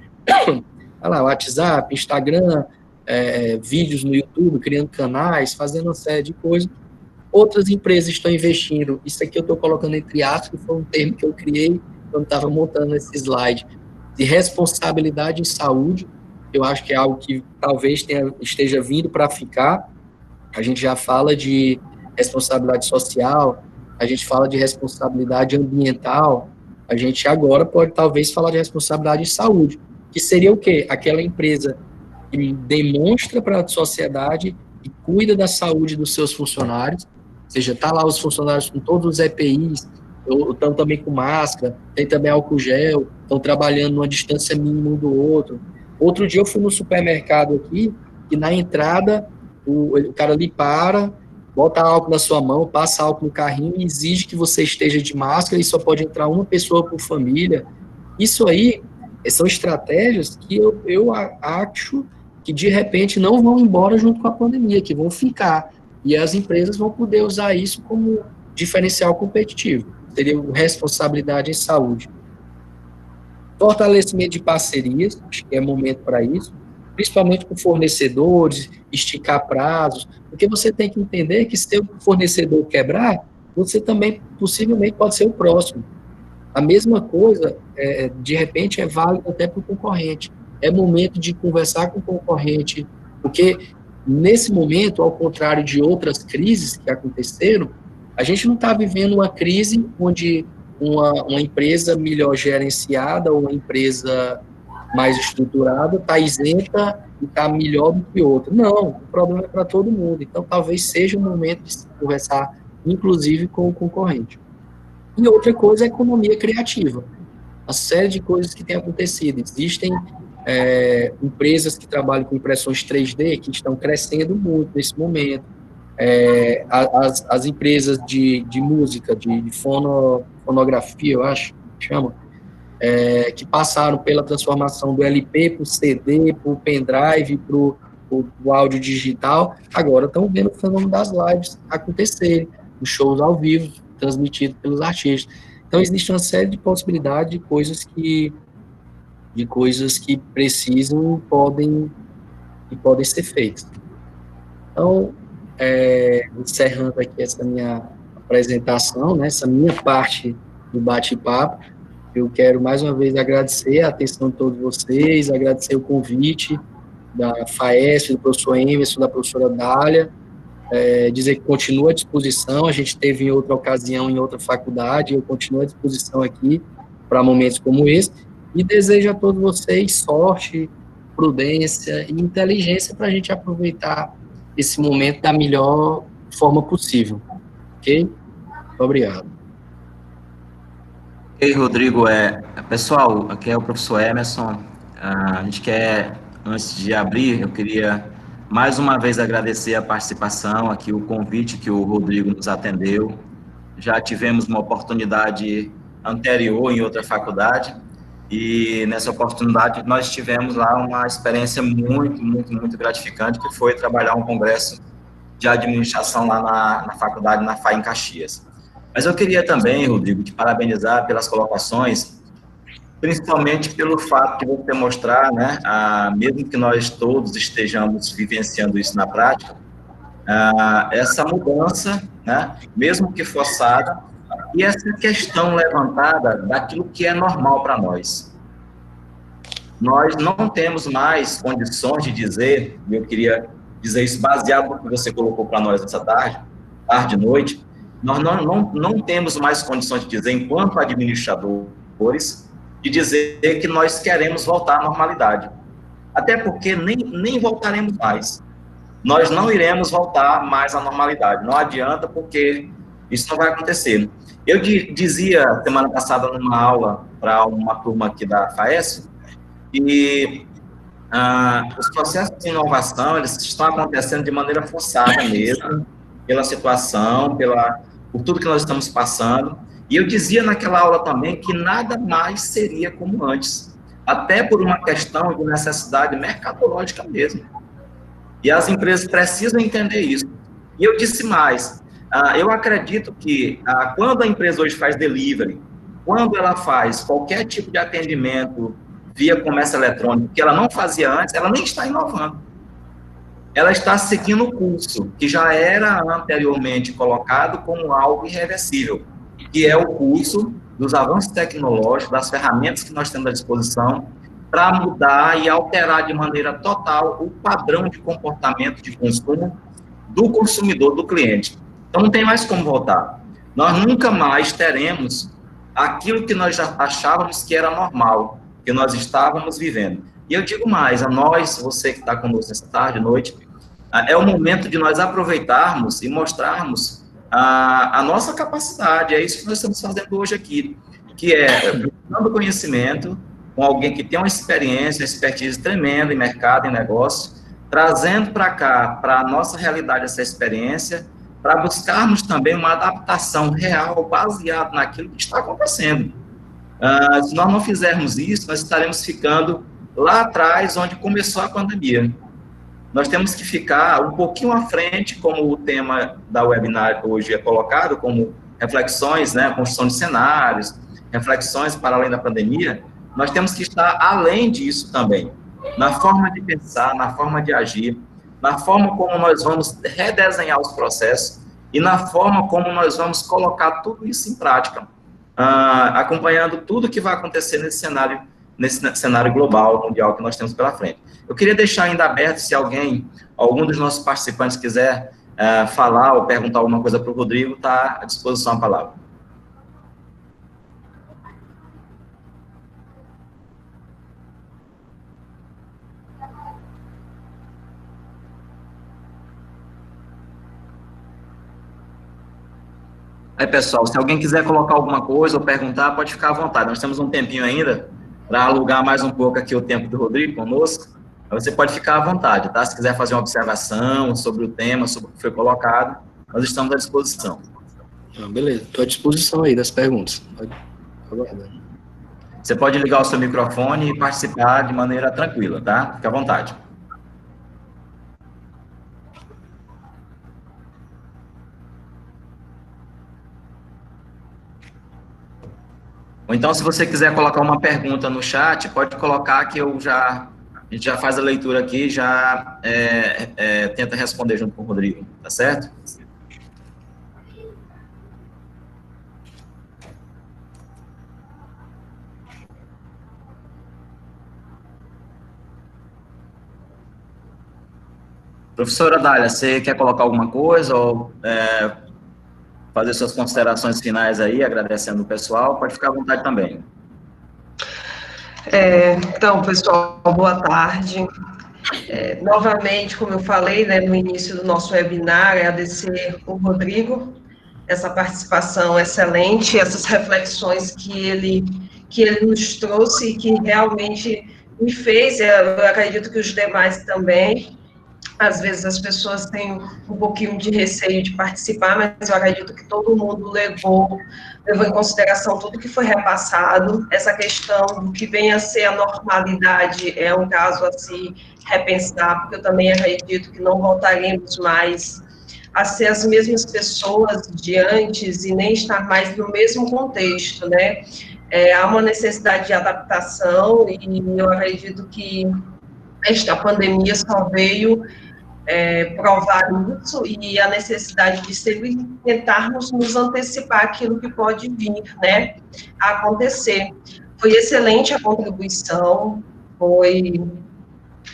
S2: WhatsApp, Instagram, vídeos no YouTube, criando canais, fazendo uma série de coisas. Outras empresas estão investindo, isso aqui eu estou colocando entre aspas, que foi um termo que eu criei quando estava montando esse slide, de responsabilidade em saúde. Eu acho que é algo que talvez esteja vindo para ficar. A gente já fala de responsabilidade social, a gente fala de responsabilidade ambiental, a gente agora pode talvez falar de responsabilidade em saúde, que seria o quê? Aquela empresa que demonstra para a sociedade e cuida da saúde dos seus funcionários, ou seja, está lá os funcionários com todos os EPIs, estão também com máscara, tem também álcool gel, estão trabalhando numa distância mínima um do outro. Outro dia eu fui no supermercado aqui, e na entrada o cara ali para, bota álcool na sua mão, passa álcool no carrinho e exige que você esteja de máscara e só pode entrar uma pessoa por família. Isso aí são estratégias que eu acho que, de repente, não vão embora junto com a pandemia, que vão ficar. E as empresas vão poder usar isso como diferencial competitivo. Seria responsabilidade em saúde. Fortalecimento de parcerias, acho que é momento para isso, principalmente com fornecedores, esticar prazos, porque você tem que entender que se o fornecedor quebrar, você também possivelmente pode ser o próximo. A mesma coisa, de repente, é válido até para o concorrente. É momento de conversar com o concorrente, porque nesse momento, ao contrário de outras crises que aconteceram, a gente não está vivendo uma crise onde uma empresa melhor gerenciada ou uma empresa mais estruturada está isenta e está melhor do que outra. Não, o problema é para todo mundo. Então, talvez seja o momento de se conversar, inclusive, com o concorrente. E outra coisa é a economia criativa. Uma série de coisas que tem acontecido. Existem empresas que trabalham com impressões 3D que estão crescendo muito nesse momento. As empresas de música, de fonografia, eu acho, chama, que passaram pela transformação do LP para o CD, para o pendrive, para o áudio digital, agora estão vendo o fenômeno das lives acontecerem, os shows ao vivo, transmitidos pelos artistas. Então, existe uma série de possibilidades de coisas que precisam e podem ser feitas. Então, encerrando aqui essa minha apresentação, né, essa minha parte do bate-papo, eu quero mais uma vez agradecer a atenção de todos vocês, agradecer o convite da FAESP, do professor Emerson, da professora Dália, dizer que continuo à disposição. A gente teve em outra ocasião, em outra faculdade, eu continuo à disposição aqui para momentos como esse, e desejo a todos vocês sorte, prudência e inteligência para a gente aproveitar esse momento da melhor forma possível, ok? Muito obrigado.
S3: Ei, Rodrigo, pessoal, aqui é o professor Emerson. A gente quer, antes de abrir, eu queria mais uma vez agradecer a participação, aqui o convite que o Rodrigo nos atendeu. Já tivemos uma oportunidade anterior em outra faculdade, e nessa oportunidade nós tivemos lá uma experiência muito, muito, muito gratificante, que foi trabalhar um congresso de administração lá na faculdade, na FAI em Caxias. Mas eu queria também, Rodrigo, te parabenizar pelas colocações, principalmente pelo fato de você mostrar, né, mesmo que nós todos estejamos vivenciando isso na prática, essa mudança, né, mesmo que forçada, e essa questão levantada daquilo que é normal para nós. Nós não temos mais condições de dizer, e eu queria dizer isso baseado no que você colocou para nós essa tarde e noite, nós não temos mais condições de dizer, enquanto administradores, de dizer que nós queremos voltar à normalidade. Até porque nem voltaremos mais. Nós não iremos voltar mais à normalidade. Não adianta, porque isso não vai acontecer. Eu dizia semana passada numa aula para uma turma aqui da FAES, e os processos de inovação, eles estão acontecendo de maneira forçada mesmo, pela situação, por tudo que nós estamos passando. E eu dizia naquela aula também que nada mais seria como antes, até por uma questão de necessidade mercadológica mesmo. E as empresas precisam entender isso. E eu disse mais, eu acredito que quando a empresa hoje faz delivery, quando ela faz qualquer tipo de atendimento via comércio eletrônico, que ela não fazia antes, ela nem está inovando. Ela está seguindo o curso, que já era anteriormente colocado como algo irreversível, que é o curso dos avanços tecnológicos, das ferramentas que nós temos à disposição, para mudar e alterar de maneira total o padrão de comportamento de consumo do consumidor, do cliente. Então, não tem mais como voltar. Nós nunca mais teremos aquilo que nós já achávamos que era normal, que nós estávamos vivendo. E eu digo mais, a nós, você que está conosco nessa tarde, noite, é o momento de nós aproveitarmos e mostrarmos a nossa capacidade. É isso que nós estamos fazendo hoje aqui, que é buscando conhecimento com alguém que tem uma experiência, uma expertise tremenda em mercado, em negócio, trazendo para cá, para a nossa realidade, essa experiência, para buscarmos também uma adaptação real, baseada naquilo que está acontecendo. Se nós não fizermos isso, nós estaremos ficando lá atrás, onde começou a pandemia. Nós temos que ficar um pouquinho à frente, como o tema da webinar hoje é colocado, como reflexões, né, construção de cenários, reflexões para além da pandemia. Nós temos que estar além disso também, na forma de pensar, na forma de agir, na forma como nós vamos redesenhar os processos e na forma como nós vamos colocar tudo isso em prática, acompanhando tudo que vai acontecer nesse cenário global, mundial que nós temos pela frente. Eu queria deixar ainda aberto, se algum dos nossos participantes quiser falar ou perguntar alguma coisa para o Rodrigo, está à disposição a palavra. Aí, pessoal, se alguém quiser colocar alguma coisa ou perguntar, pode ficar à vontade. Nós temos um tempinho ainda para alugar mais um pouco aqui o tempo do Rodrigo conosco. Você pode ficar à vontade, tá? Se quiser fazer uma observação sobre o tema, sobre o que foi colocado, nós estamos à disposição.
S2: Beleza, estou à disposição aí das perguntas. Pode aguardar.
S3: Você pode ligar o seu microfone e participar de maneira tranquila, tá? Fique à vontade. Ou então, se você quiser colocar uma pergunta no chat, pode colocar que a gente já faz a leitura aqui e já tenta responder junto com o Rodrigo, tá certo? Professora Dália, você quer colocar alguma coisa ou fazer suas considerações finais aí, agradecendo o pessoal? Pode ficar à vontade também.
S1: Então, pessoal, boa tarde. Novamente, como eu falei, né, no início do nosso webinar, agradecer o Rodrigo, essa participação excelente, essas reflexões que ele nos trouxe e que realmente me fez, eu acredito que os demais também. Às vezes as pessoas têm um pouquinho de receio de participar, mas eu acredito que todo mundo levou em consideração tudo que foi repassado. Essa questão do que vem a ser a normalidade é um caso a se repensar, porque eu também acredito que não voltaremos mais a ser as mesmas pessoas de antes e nem estar mais no mesmo contexto, né? Há uma necessidade de adaptação e eu acredito que esta pandemia só veio provar isso e a necessidade de sempre tentarmos nos antecipar aquilo que pode vir, né, a acontecer. Foi excelente a contribuição, foi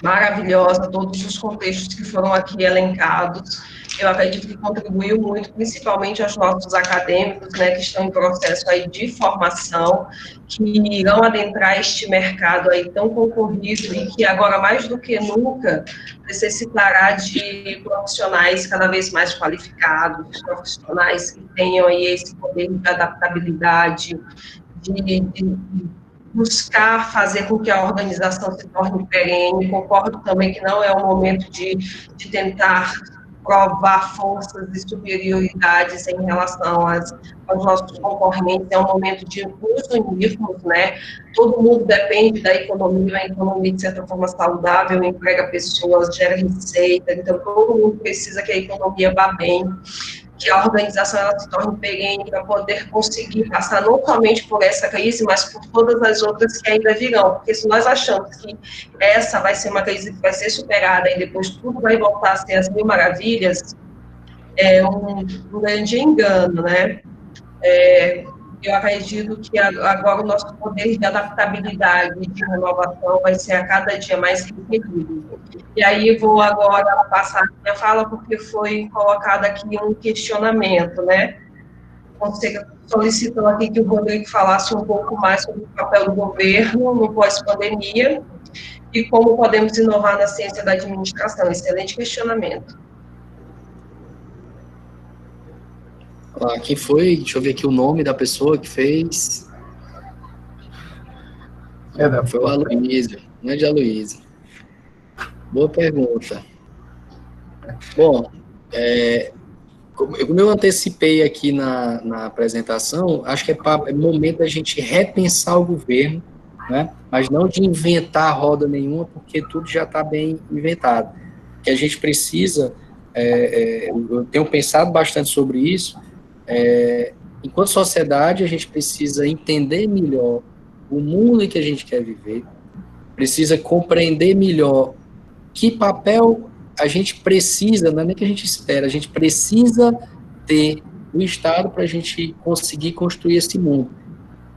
S1: maravilhosa, todos os contextos que foram aqui elencados. Eu acredito que contribuiu muito, principalmente aos nossos acadêmicos, né, que estão em processo aí de formação, que irão adentrar este mercado aí tão concorrido e que agora, mais do que nunca, necessitará de profissionais cada vez mais qualificados, profissionais que tenham aí esse poder de adaptabilidade, de buscar fazer com que a organização se torne perene. Concordo também que não é o momento de tentar provar forças e superioridades em relação aos nossos concorrentes, é um momento de nos unirmos, né? Todo mundo depende da economia, a economia, de certa forma, saudável, emprega pessoas, gera receita, então todo mundo precisa que a economia vá bem, que a organização ela se torne perene para poder conseguir passar não somente por essa crise, mas por todas as outras que ainda virão, porque se nós achamos que essa vai ser uma crise que vai ser superada e depois tudo vai voltar a ser as mil maravilhas, é um grande engano, né? Eu acredito que agora o nosso poder de adaptabilidade e de renovação vai ser a cada dia mais requerido. E aí vou agora passar a minha fala, porque foi colocado aqui um questionamento, né? Você solicitou aqui que o Rodrigo falasse um pouco mais sobre o papel do governo no pós-pandemia e como podemos inovar na ciência da administração. Excelente questionamento.
S2: Quem foi? Deixa eu ver aqui o nome da pessoa que fez. Foi o Aloysio, grande Aloysio. Boa pergunta. Bom, como eu antecipei aqui na apresentação, acho que é momento da gente repensar o governo, né? Mas não de inventar roda nenhuma, porque tudo já está bem inventado. Que a gente precisa, eu tenho pensado bastante sobre isso, enquanto sociedade, a gente precisa entender melhor o mundo em que a gente quer viver, precisa compreender melhor que papel a gente precisa, não é nem que a gente espera, a gente precisa ter o Estado para a gente conseguir construir esse mundo.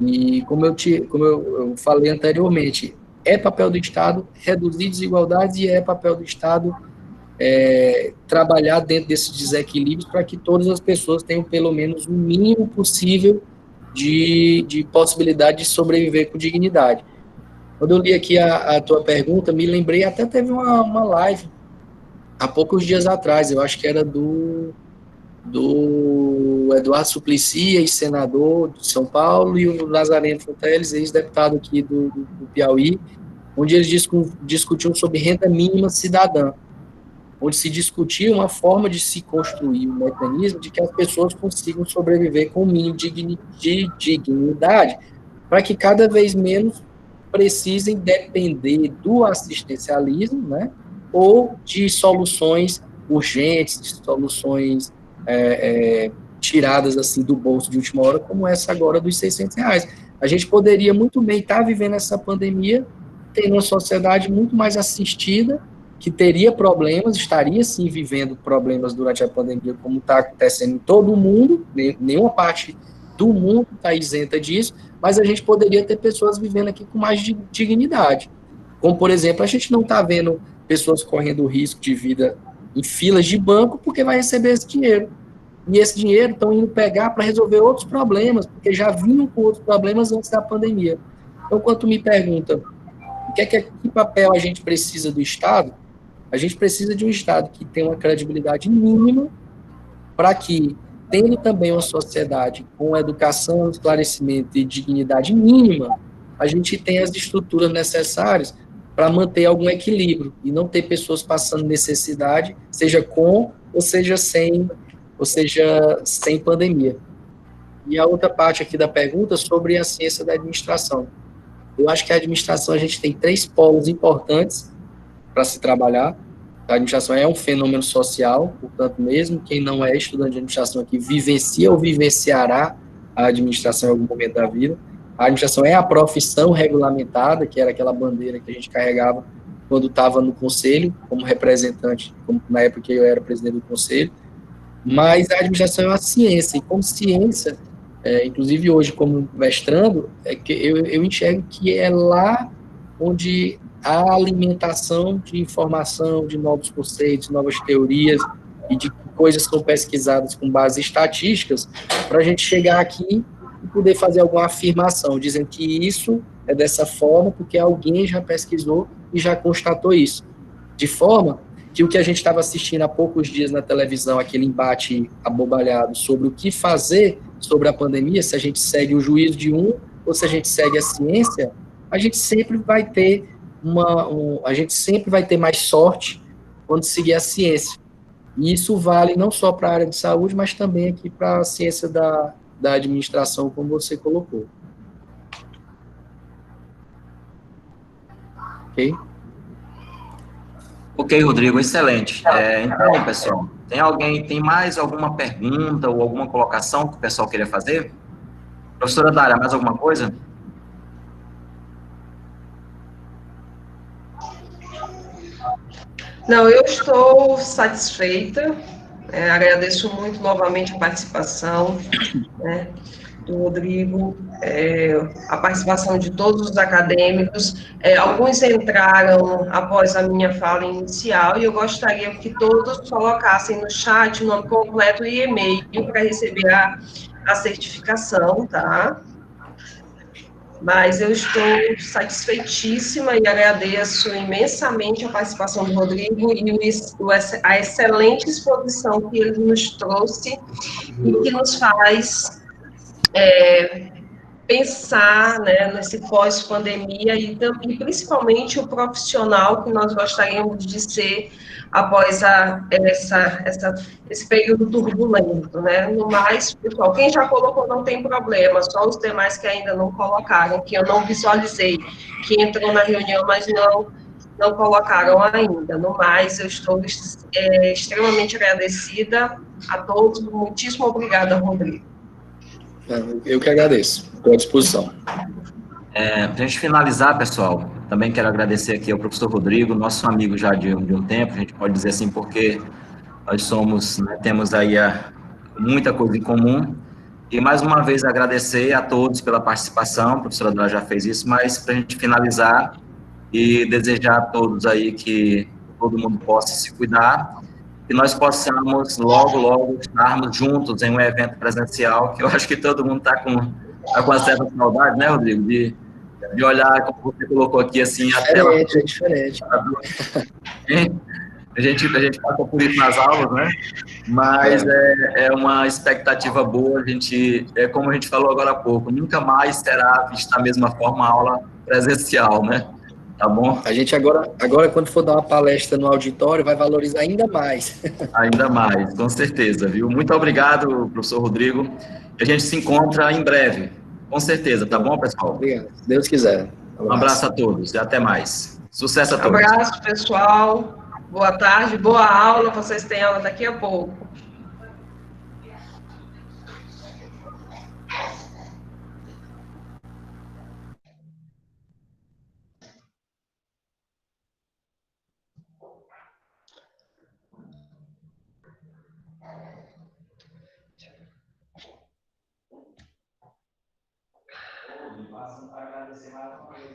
S2: E como eu falei anteriormente, é papel do Estado reduzir desigualdades e é papel do Estado trabalhar dentro desses desequilíbrios para que todas as pessoas tenham pelo menos o mínimo possível de possibilidade de sobreviver com dignidade. Quando eu li aqui a tua pergunta, me lembrei, até teve uma live há poucos dias atrás, eu acho que era do Eduardo Suplicy, ex-senador de São Paulo, e o Nazareno Fonteles, ex-deputado aqui do Piauí, onde eles discutiam sobre renda mínima cidadã, onde se discutia uma forma de se construir um mecanismo de que as pessoas consigam sobreviver com o mínimo de dignidade, para que cada vez menos precisem depender do assistencialismo, né, ou de soluções urgentes, de soluções tiradas assim do bolso de última hora, como essa agora dos R$600. A gente poderia muito bem estar vivendo essa pandemia, tendo uma sociedade muito mais assistida, que teria problemas, estaria sim vivendo problemas durante a pandemia, como está acontecendo em todo o mundo, nenhuma parte do mundo está isenta disso, mas a gente poderia ter pessoas vivendo aqui com mais dignidade. Como, por exemplo, a gente não está vendo pessoas correndo risco de vida em filas de banco porque vai receber esse dinheiro. E esse dinheiro estão indo pegar para resolver outros problemas, porque já vinham com outros problemas antes da pandemia. Então, quando tu me pergunta que papel a gente precisa do Estado, a gente precisa de um Estado que tenha uma credibilidade mínima para que, tendo também uma sociedade com educação, esclarecimento e dignidade mínima, a gente tenha as estruturas necessárias para manter algum equilíbrio e não ter pessoas passando necessidade, seja com ou seja sem pandemia. E a outra parte aqui da pergunta sobre a ciência da administração. Eu acho que a administração a gente tem 3 polos importantes para se trabalhar. A administração é um fenômeno social, portanto, mesmo quem não é estudante de administração aqui vivencia ou vivenciará a administração em algum momento da vida. A administração é a profissão regulamentada, que era aquela bandeira que a gente carregava quando estava no conselho, como representante, como na época que eu era presidente do conselho, mas a administração é uma ciência, e como ciência, inclusive hoje como mestrando, é que eu enxergo que é lá onde a alimentação de informação, de novos conceitos, novas teorias e de coisas que são pesquisadas com base em estatísticas, para a gente chegar aqui e poder fazer alguma afirmação, dizendo que isso é dessa forma, porque alguém já pesquisou e já constatou isso. De forma que o que a gente estava assistindo há poucos dias na televisão, aquele embate abobalhado sobre o que fazer sobre a pandemia, se a gente segue o juízo de um ou se a gente segue a ciência, a gente sempre vai ter a gente sempre vai ter mais sorte quando seguir a ciência. E isso vale não só para a área de saúde, mas também aqui para a ciência da administração, como você colocou. Ok?
S3: Ok, Rodrigo, excelente. Então, pessoal, tem mais alguma pergunta ou alguma colocação que o pessoal queria fazer? Professora Dália, mais alguma coisa?
S1: Não, eu estou satisfeita, agradeço muito novamente a participação, né, do Rodrigo, a participação de todos os acadêmicos. Alguns entraram após a minha fala inicial e eu gostaria que todos colocassem no chat o nome completo e e-mail para receber a certificação, tá? Mas eu estou satisfeitíssima e agradeço imensamente a participação do Rodrigo e a excelente exposição que ele nos trouxe e que nos faz pensar, né, nesse pós-pandemia e principalmente o profissional que nós gostaríamos de ser após esse período turbulento, né? No mais, pessoal, quem já colocou não tem problema, só os demais que ainda não colocaram, que eu não visualizei, que entrou na reunião, mas não colocaram ainda. No mais, eu estou extremamente agradecida a todos, muitíssimo obrigada, Rodrigo.
S2: Eu que agradeço, estou à disposição.
S3: Para a gente finalizar, pessoal, também quero agradecer aqui ao professor Rodrigo, nosso amigo já de um tempo, a gente pode dizer assim, porque nós somos, né, temos aí muita coisa em comum. E mais uma vez agradecer a todos pela participação, a professora Dora já fez isso, mas para a gente finalizar e desejar a todos aí que todo mundo possa se cuidar, que nós possamos logo, logo estarmos juntos em um evento presencial, que eu acho que todo mundo está com uma certa saudade, né, Rodrigo, de olhar, como você colocou aqui, assim, a tela.
S2: É diferente.
S3: A gente passou por isso nas aulas, né? Mas é uma expectativa boa, como a gente falou agora há pouco, nunca mais será vista da mesma forma a aula presencial, né? Tá bom?
S2: A gente agora, quando for dar uma palestra no auditório, vai valorizar ainda mais.
S3: Ainda mais, com certeza, viu? Muito obrigado, professor Rodrigo. A gente se encontra em breve, com certeza, tá bom, pessoal?
S2: Obrigado. Se Deus quiser.
S3: Um abraço a todos e até mais. Sucesso a todos.
S1: Abraço, pessoal. Boa tarde, boa aula. Vocês têm aula daqui a pouco.